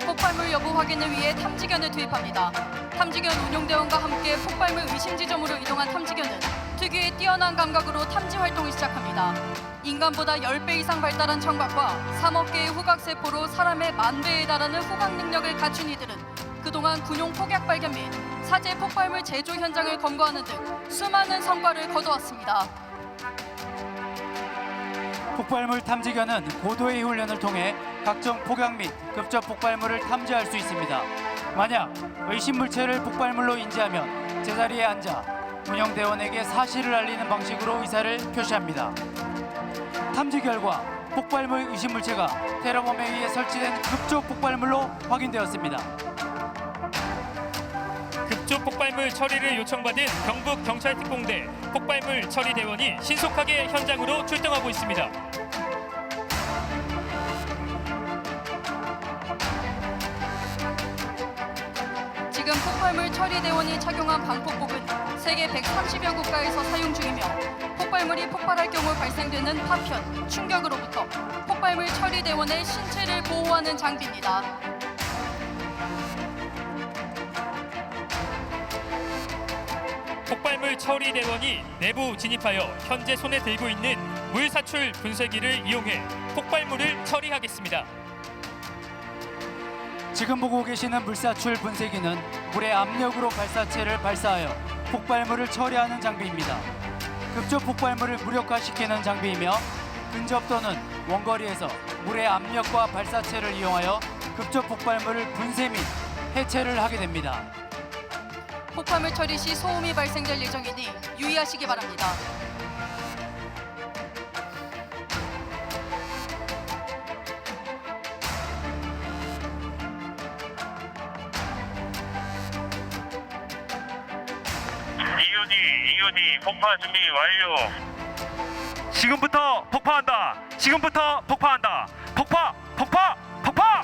폭발물 여부 확인을 위해 탐지견을 투입합니다. 탐지견 운용대원과 함께 폭발물 의심 지점으로 이동한 탐지견은 특유의 뛰어난 감각으로 탐지 활동을 시작합니다. 인간보다 10배 이상 발달한 청각과 3억 개의 후각세포로 사람의 10,000배에 달하는 후각 능력을 갖춘 이들은 그동안 군용 폭약 발견 및 사제 폭발물 제조 현장을 검거하는 등 수많은 성과를 거두었습니다. 폭발물 탐지견은 고도의 훈련을 통해 각종 폭약 및 급적 폭발물을 탐지할 수 있습니다. 만약 의심물체를 폭발물로 인지하면 제자리에 앉아 운영대원에게 사실을 알리는 방식으로 의사를 표시합니다. 탐지 결과 폭발물 의심물체가 테러범에 의해 설치된 급적 폭발물로 확인되었습니다. 급조 폭발물 처리를 요청받은 경북 경찰특공대 폭발물 처리 대원이 신속하게 현장으로 출동하고 있습니다. 지금 폭발물 처리 대원이 착용한 방폭복은 세계 130여 국가에서 사용 중이며 폭발물이 폭발할 경우 발생되는 파편, 충격으로부터 폭발물 처리 대원의 신체를 보호하는 장비입니다. 폭발물 처리 대원이 내부 진입하여 현재 손에 들고 있는 물 사출 분쇄기를 이용해 폭발물을 처리하겠습니다. 지금 보고 계시는 물사출 분쇄기는 물의 압력으로 발사체를 발사하여 폭발물을 처리하는 장비입니다. 급적 폭발물을 무력화시키는 장비이며 근접 또는 원거리에서 물의 압력과 발사체를 이용하여 급적 폭발물을 분쇄 및 해체를 하게 됩니다. 폭발물 처리 시 소음이 발생될 예정이니 유의하시기 바랍니다. EOD 폭파 준비 완료. 지금부터 폭파한다. 지금부터 폭파한다. 폭파! 폭파! 폭파!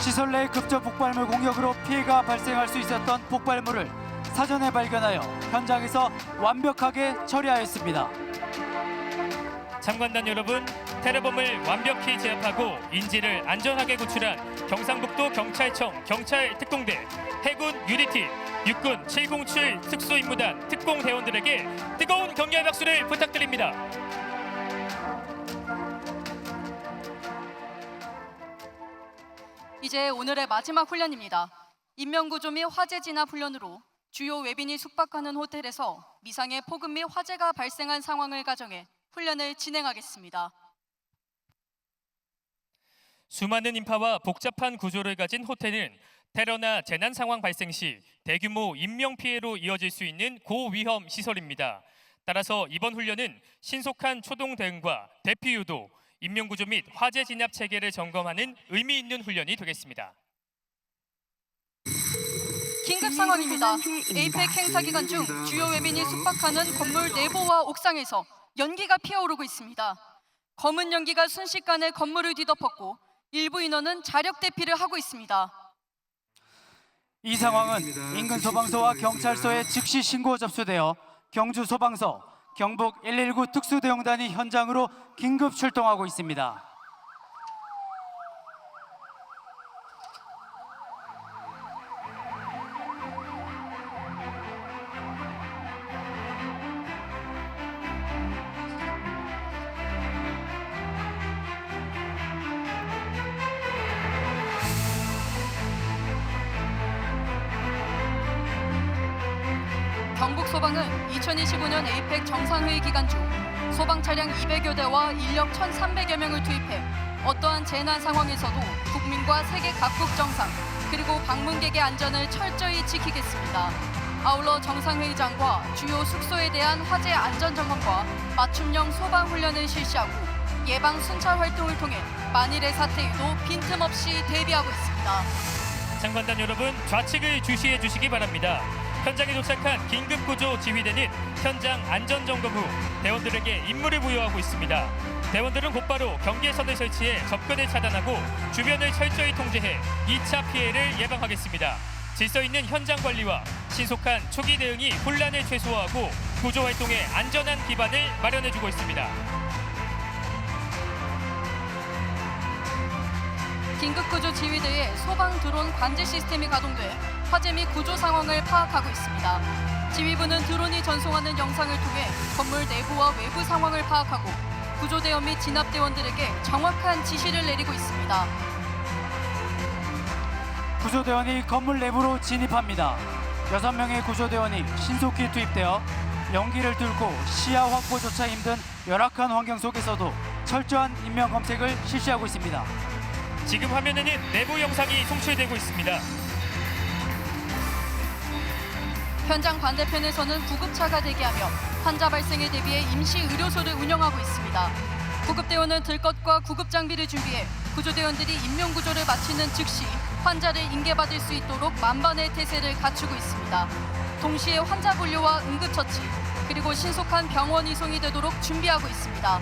시설 내 급적 폭발물 공격으로 피해가 발생할 수 있었던 폭발물을 사전에 발견하여 현장에서 완벽하게 처리하였습니다. 참관단 여러분, 테러범을 완벽히 제압하고 인지를 안전하게 구출한 경상북도 경찰청 경찰특공대, 해군 UDT, 육군 707 특수임무단 특공대원들에게 뜨거운 격려의 박수를 부탁드립니다. 이제 오늘의 마지막 훈련입니다. 인명구조 및 화재 진압 훈련으로 주요 외빈이 숙박하는 호텔에서 미상의 폭음 및 화재가 발생한 상황을 가정해 훈련을 진행하겠습니다. 수많은 인파와 복잡한 구조를 가진 호텔은 테러나 재난 상황 발생 시 대규모 인명 피해로 이어질 수 있는 고위험 시설입니다. 따라서 이번 훈련은 신속한 초동 대응과 대피 유도, 인명구조 및 화재 진압 체계를 점검하는 의미 있는 훈련이 되겠습니다. 긴급 상황입니다. 에이펙 행사 기간 중 주요 외빈이 숙박하는 건물 내부와 옥상에서 연기가 피어오르고 있습니다. 검은 연기가 순식간에 건물을 뒤덮었고 일부 인원은 자력 대피를 하고 있습니다. 이 상황은 인근 소방서와 경찰서에 즉시 신고 접수되어 경주 소방서, 경북 119 특수대응단이 현장으로 긴급 출동하고 있습니다. 경북 소방은 2025년 에이펙 정상회의 기간 중 소방 차량 200여 대와 인력 1,300여 명을 투입해 어떠한 재난 상황에서도 국민과 세계 각국 정상 그리고 방문객의 안전을 철저히 지키겠습니다. 아울러 정상회의장과 주요 숙소에 대한 화재 안전 점검과 맞춤형 소방 훈련을 실시하고 예방 순찰 활동을 통해 만일의 사태에도 빈틈없이 대비하고 있습니다. 참관단 여러분, 좌측을 주시해 주시기 바랍니다. 현장에 도착한 긴급구조 지휘대는 현장 안전점검 후 대원들에게 임무를 부여하고 있습니다. 대원들은 곧바로 경계선을 설치해 접근을 차단하고 주변을 철저히 통제해 2차 피해를 예방하겠습니다. 질서 있는 현장 관리와 신속한 초기 대응이 혼란을 최소화하고 구조 활동에 안전한 기반을 마련해주고 있습니다. 긴급구조 지휘대에 소방 드론 관제 시스템이 가동돼 화재 및 구조 상황을 파악하고 있습니다. 지휘부는 드론이 전송하는 영상을 통해 건물 내부와 외부 상황을 파악하고 구조대원 및 진압대원들에게 정확한 지시를 내리고 있습니다. 구조대원이 건물 내부로 진입합니다. 6명의 구조대원이 신속히 투입되어 연기를 뚫고 시야 확보조차 힘든 열악한 환경 속에서도 철저한 인명 검색을 실시하고 있습니다. 지금 화면에는 내부 영상이 송출되고 있습니다. 현장 반대편에서는 구급차가 대기하며 환자 발생에 대비해 임시 의료소를 운영하고 있습니다. 구급대원은 들것과 구급장비를 준비해 구조대원들이 인명구조를 마치는 즉시 환자를 인계받을 수 있도록 만반의 태세를 갖추고 있습니다. 동시에 환자 분류와 응급처치, 그리고 신속한 병원 이송이 되도록 준비하고 있습니다.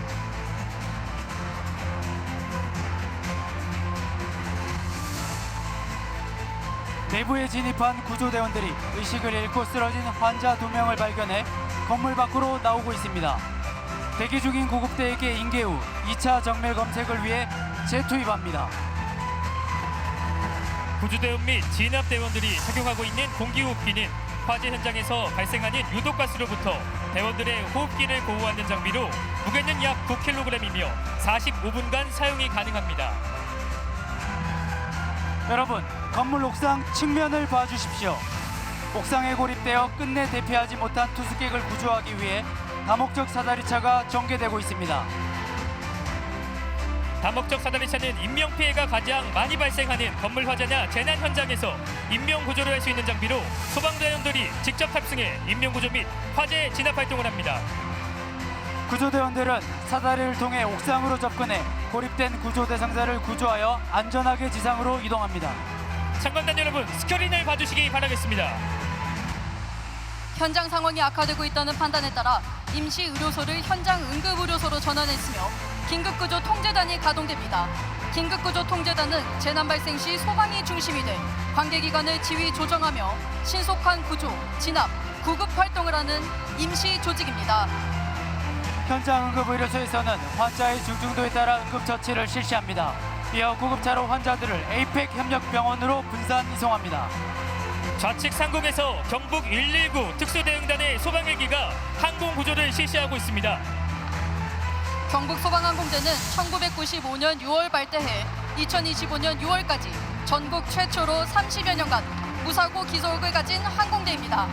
내부에 진입한 구조대원들이 의식을 잃고 쓰러진 환자 2명을 발견해 건물 밖으로 나오고 있습니다. 대기 중인 구급대에게 인계 후 2차 정밀 검색을 위해 재투입합니다. 구조대원 및 진압대원들이 착용하고 있는 공기호흡기는 화재 현장에서 발생하는 유독가스로부터 대원들의 호흡기를 보호하는 장비로 무게는 약 9kg이며 45분간 사용이 가능합니다. 여러분, 건물 옥상 측면을 봐주십시오. 옥상에 고립되어 끝내 대피하지 못한 투숙객을 구조하기 위해 다목적 사다리차가 전개되고 있습니다. 다목적 사다리차는 인명피해가 가장 많이 발생하는 건물 화재나 재난 현장에서 인명구조를 할 수 있는 장비로 소방대원들이 직접 탑승해 인명구조 및 화재 진압 활동을 합니다. 구조대원들은 사다리를 통해 옥상으로 접근해 고립된 구조 대상자를 구조하여 안전하게 지상으로 이동합니다. 참관단 여러분, 스크린을 봐주시기 바라겠습니다. 현장 상황이 악화되고 있다는 판단에 따라 임시 의료소를 현장 응급의료소로 전환했으며 긴급구조 통제단이 가동됩니다. 긴급구조 통제단은 재난 발생 시 소방이 중심이 돼 관계기관을 지휘 조정하며 신속한 구조, 진압, 구급 활동을 하는 임시 조직입니다. 현장 응급의료소에서는 환자의 중증도에 따라 응급처치를 실시합니다. 이어 구급차로 환자들을 에이펙 협력병원으로 분산 이송합니다. 좌측 상공에서 경북 119 특수대응단의 소방헬기가 항공구조를 실시하고 있습니다. 경북소방항공대는 1995년 6월 발대해 2025년 6월까지 전국 최초로 30여 년간 무사고 기록을 가진 항공대입니다.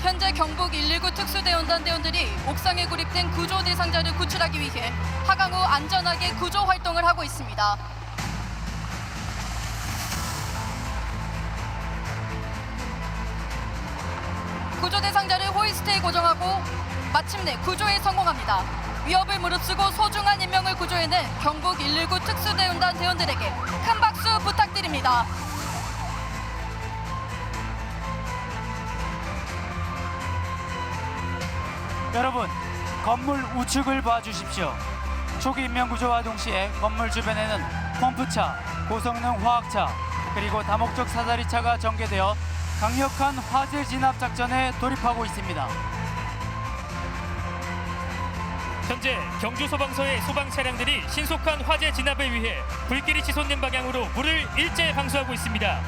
현재 경북 119 특수대응단 대원들이 옥상에 구립된 구조 대상자를 구출하기 위해 하강 후 안전하게 구조 활동을 하고 있습니다. 구조 대상자를 호이스트에 고정하고 마침내 구조에 성공합니다. 위협을 무릅쓰고 소중한 인명을 구조해낸 경북 119 특수대응단 대원들에게 큰 박수 부탁드립니다. 여러분, 건물 우측을 봐주십시오. 초기 인명구조와 동시에 건물 주변에는 펌프차, 고성능 화학차, 그리고 다목적 사다리차가 전개되어 강력한 화재 진압 작전에 돌입하고 있습니다. 현재 경주소방서의 소방 차량들이 신속한 화재 진압을 위해 불길이 치솟는 방향으로 물을 일제 방수하고 있습니다.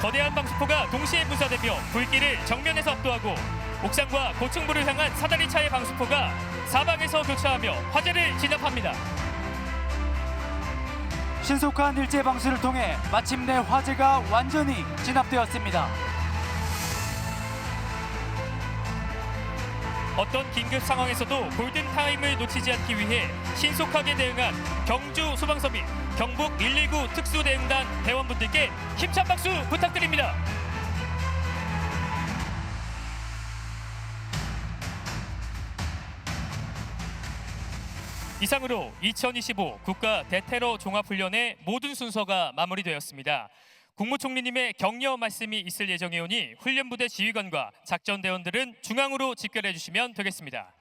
거대한 방수포가 동시에 분사되며 불길을 정면에서 압도하고 옥상과 고층부를 향한 사다리차의 방수포가 사방에서 교차하며 화재를 진압합니다. 신속한 일제 방수를 통해 마침내 화재가 완전히 진압되었습니다. 어떤 긴급 상황에서도 골든타임을 놓치지 않기 위해 신속하게 대응한 경주 소방서 및 경북 119 특수대응단 대원분들께 힘찬 박수 부탁드립니다. 이상으로 2025 국가 대테러 종합훈련의 모든 순서가 마무리되었습니다. 국무총리님의 격려 말씀이 있을 예정이오니 훈련부대 지휘관과 작전대원들은 중앙으로 집결해 주시면 되겠습니다.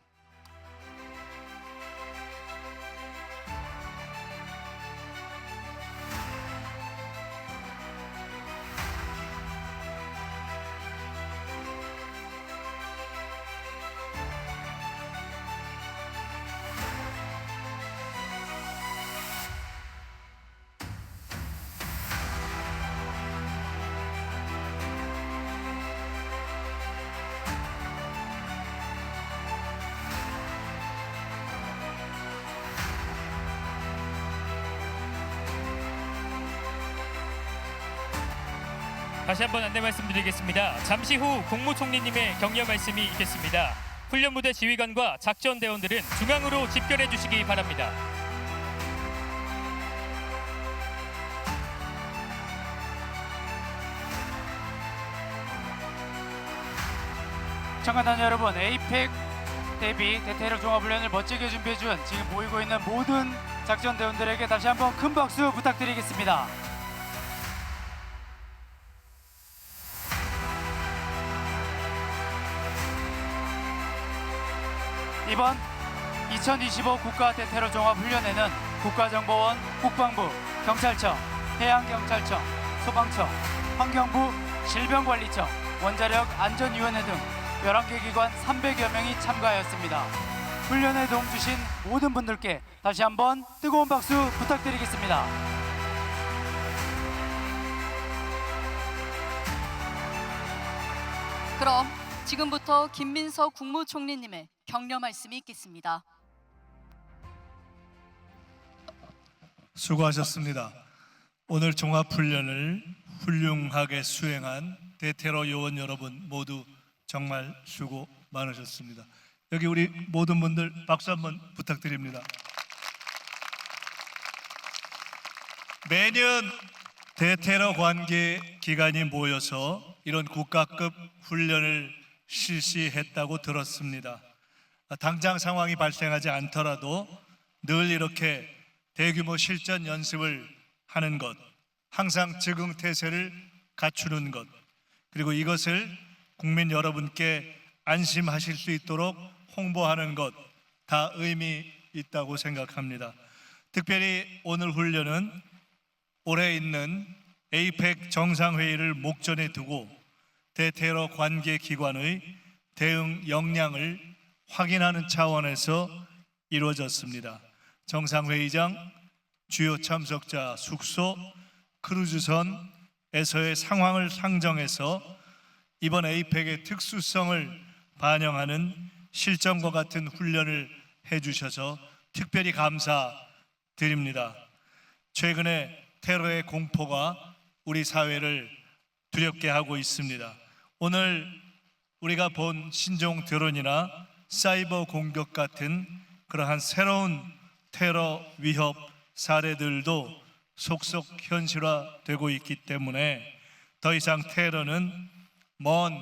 다시 한번 안내 말씀드리겠습니다. 잠시 후 국무총리님의 격려 말씀이 있겠습니다. 훈련부대 지휘관과 작전대원들은 중앙으로 집결해 주시기 바랍니다. 참가단 여러분, 에이펙 대비 대테러 종합훈련을 멋지게 준비해준 지금 모이고 있는 모든 작전대원들에게 다시 한번 큰 박수 부탁드리겠습니다. 이번 2025 국가 대테러 종합훈련에는 국가정보원, 국방부, 경찰청, 해양경찰청, 소방청, 환경부, 질병관리청, 원자력 안전위원회 등 11개 기관 300여 명이 참가하였습니다. 훈련에 도움 주신 모든 분들께 다시 한번 뜨거운 박수 부탁드리겠습니다. 그럼 지금부터 김민석 국무총리님의 격려 말씀이 있겠습니다. 수고하셨습니다. 오늘 종합훈련을 훌륭하게 수행한 대테러 요원 여러분 모두 정말 수고 많으셨습니다. 여기 우리 모든 분들 박수 한번 부탁드립니다. 매년 대테러 관계 기관이 모여서 이런 국가급 훈련을 실시했다고 들었습니다. 당장 상황이 발생하지 않더라도 늘 이렇게 대규모 실전 연습을 하는 것, 항상 즉응태세를 갖추는 것, 그리고 이것을 국민 여러분께 안심하실 수 있도록 홍보하는 것 다 의미 있다고 생각합니다. 특별히 오늘 훈련은 올해 있는 에이펙 정상회의를 목전에 두고 대테러 관계 기관의 대응 역량을 확인하는 차원에서 이루어졌습니다. 정상회의장, 주요 참석자 숙소, 크루즈선에서의 상황을 상정해서 이번 에이펙의 특수성을 반영하는 실전과 같은 훈련을 해주셔서 특별히 감사드립니다. 최근에 테러의 공포가 우리 사회를 두렵게 하고 있습니다. 오늘 우리가 본 신종 드론이나 사이버 공격 같은 그러한 새로운 테러 위협 사례들도 속속 현실화되고 있기 때문에 더 이상 테러는 먼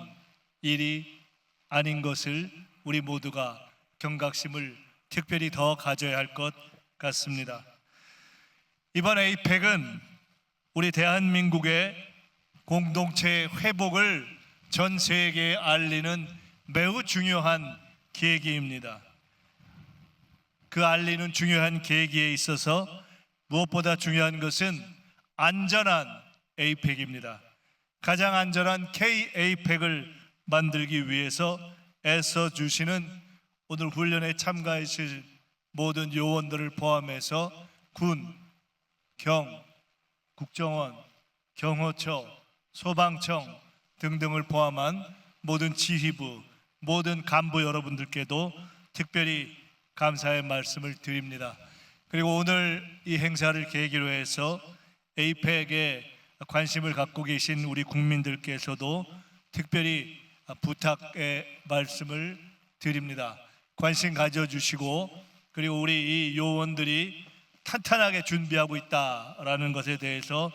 일이 아닌 것을 우리 모두가 경각심을 특별히 더 가져야 할 것 같습니다. 이번 에이펙은 우리 대한민국의 공동체 회복을 전 세계에 알리는 매우 중요한 계기입니다. 그 알리는 중요한 계기에 있어서 무엇보다 중요한 것은 안전한 에이펙입니다. 가장 안전한 K-에이펙을 만들기 위해서 애써주시는 오늘 훈련에 참가하실 모든 요원들을 포함해서 군, 경, 국정원, 경호처, 소방청 등등을 포함한 모든 지휘부, 모든 간부 여러분들께도 특별히 감사의 말씀을 드립니다. 그리고 오늘 이 행사를 계기로 해서 에이펙에 관심을 갖고 계신 우리 국민들께서도 특별히 부탁의 말씀을 드립니다. 관심 가져주시고 그리고 우리 이 요원들이 탄탄하게 준비하고 있다라는 것에 대해서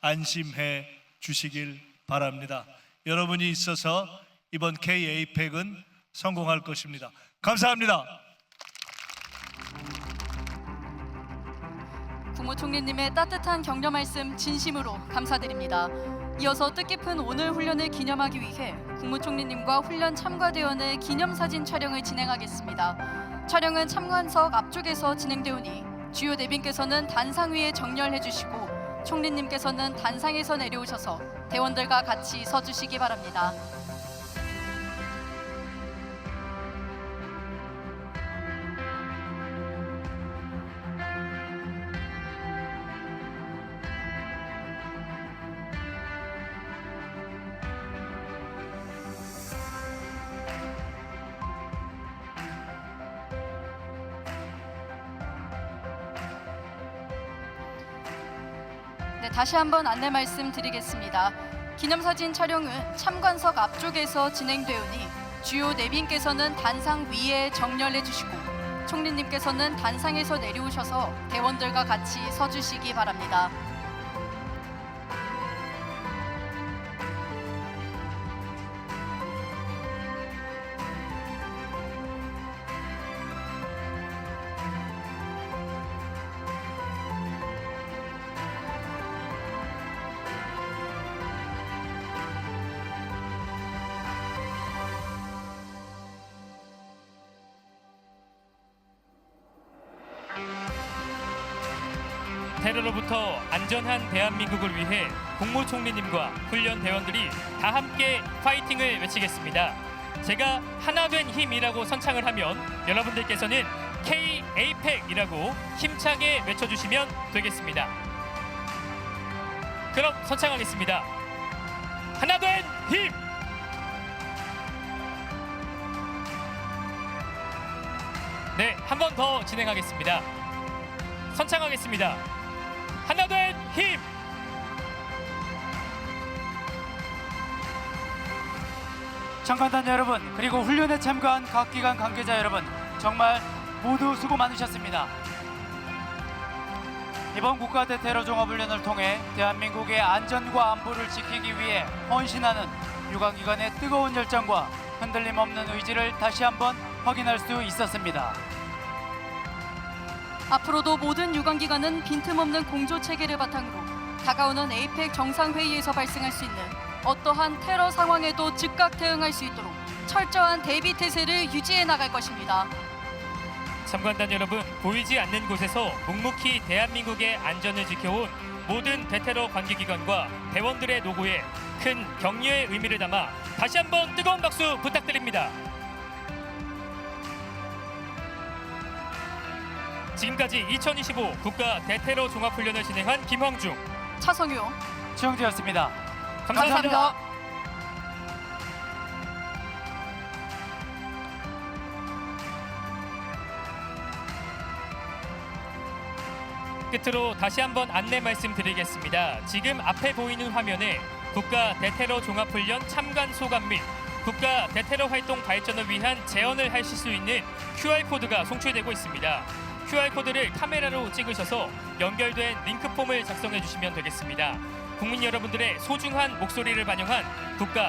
안심해 주시길 바랍니다. 여러분이 있어서 이번 K-에이펙은 성공할 것입니다. 감사합니다. 국무총리님의 따뜻한 격려 말씀 진심으로 감사드립니다. 이어서 뜻깊은 오늘 훈련을 기념하기 위해 국무총리님과 훈련 참가대원의 기념사진 촬영을 진행하겠습니다. 촬영은 참관석 앞쪽에서 진행되오니 주요 내빈께서는 단상 위에 정렬해 주시고 총리님께서는 단상에서 내려오셔서 대원들과 같이 서주시기 바랍니다. 네, 다시 한번 안내 말씀드리겠습니다. 기념사진 촬영은 참관석 앞쪽에서 진행되오니 주요 내빈께서는 단상 위에 정렬해 주시고 총리님께서는 단상에서 내려오셔서 대원들과 같이 서주시기 바랍니다. 테러로부터 안전한 대한민국을 위해 국무총리님과 훈련 대원들이 다 함께 파이팅을 외치겠습니다. 제가 하나 된 힘이라고 선창을 하면 여러분들께서는 K-에이펙이라고 힘차게 외쳐주시면 되겠습니다. 그럼 선창하겠습니다. 하나 된 힘! 네, 한 번 더 진행하겠습니다. 선창하겠습니다. 하나 된 힘! 참관단 여러분, 그리고 훈련에 참가한 각 기관 관계자 여러분, 정말 모두 수고 많으셨습니다. 이번 국가 대테러 종합훈련을 통해 대한민국의 안전과 안보를 지키기 위해 헌신하는 유관기관의 뜨거운 열정과 흔들림 없는 의지를 다시 한번 확인할 수 있었습니다. 앞으로도 모든 유관기관은 빈틈없는 공조 체계를 바탕으로 다가오는 에이펙 정상회의에서 발생할 수 있는 어떠한 테러 상황에도 즉각 대응할 수 있도록 철저한 대비 태세를 유지해 나갈 것입니다. 참관단 여러분, 보이지 않는 곳에서 묵묵히 대한민국의 안전을 지켜온 모든 대테러 관계기관과 대원들의 노고에 큰 격려의 의미를 담아 다시 한번 뜨거운 박수 부탁드립니다. 지금까지 2025 국가 대테러 종합훈련을 진행한 김황중, 차성효, 최영재였습니다. 감사합니다. 끝으로 다시 한번 안내 말씀드리겠습니다. 지금 앞에 보이는 화면에 국가 대테러 종합훈련 참관 소감 및 국가 대테러 활동 발전을 위한 제언을 하실 수 있는 QR코드가 송출되고 있습니다. QR코드를 카메라로 찍으셔서 연결된 링크폼을 작성해 주시면 되겠습니다. 국민 여러분들의 소중한 목소리를 반영한 국가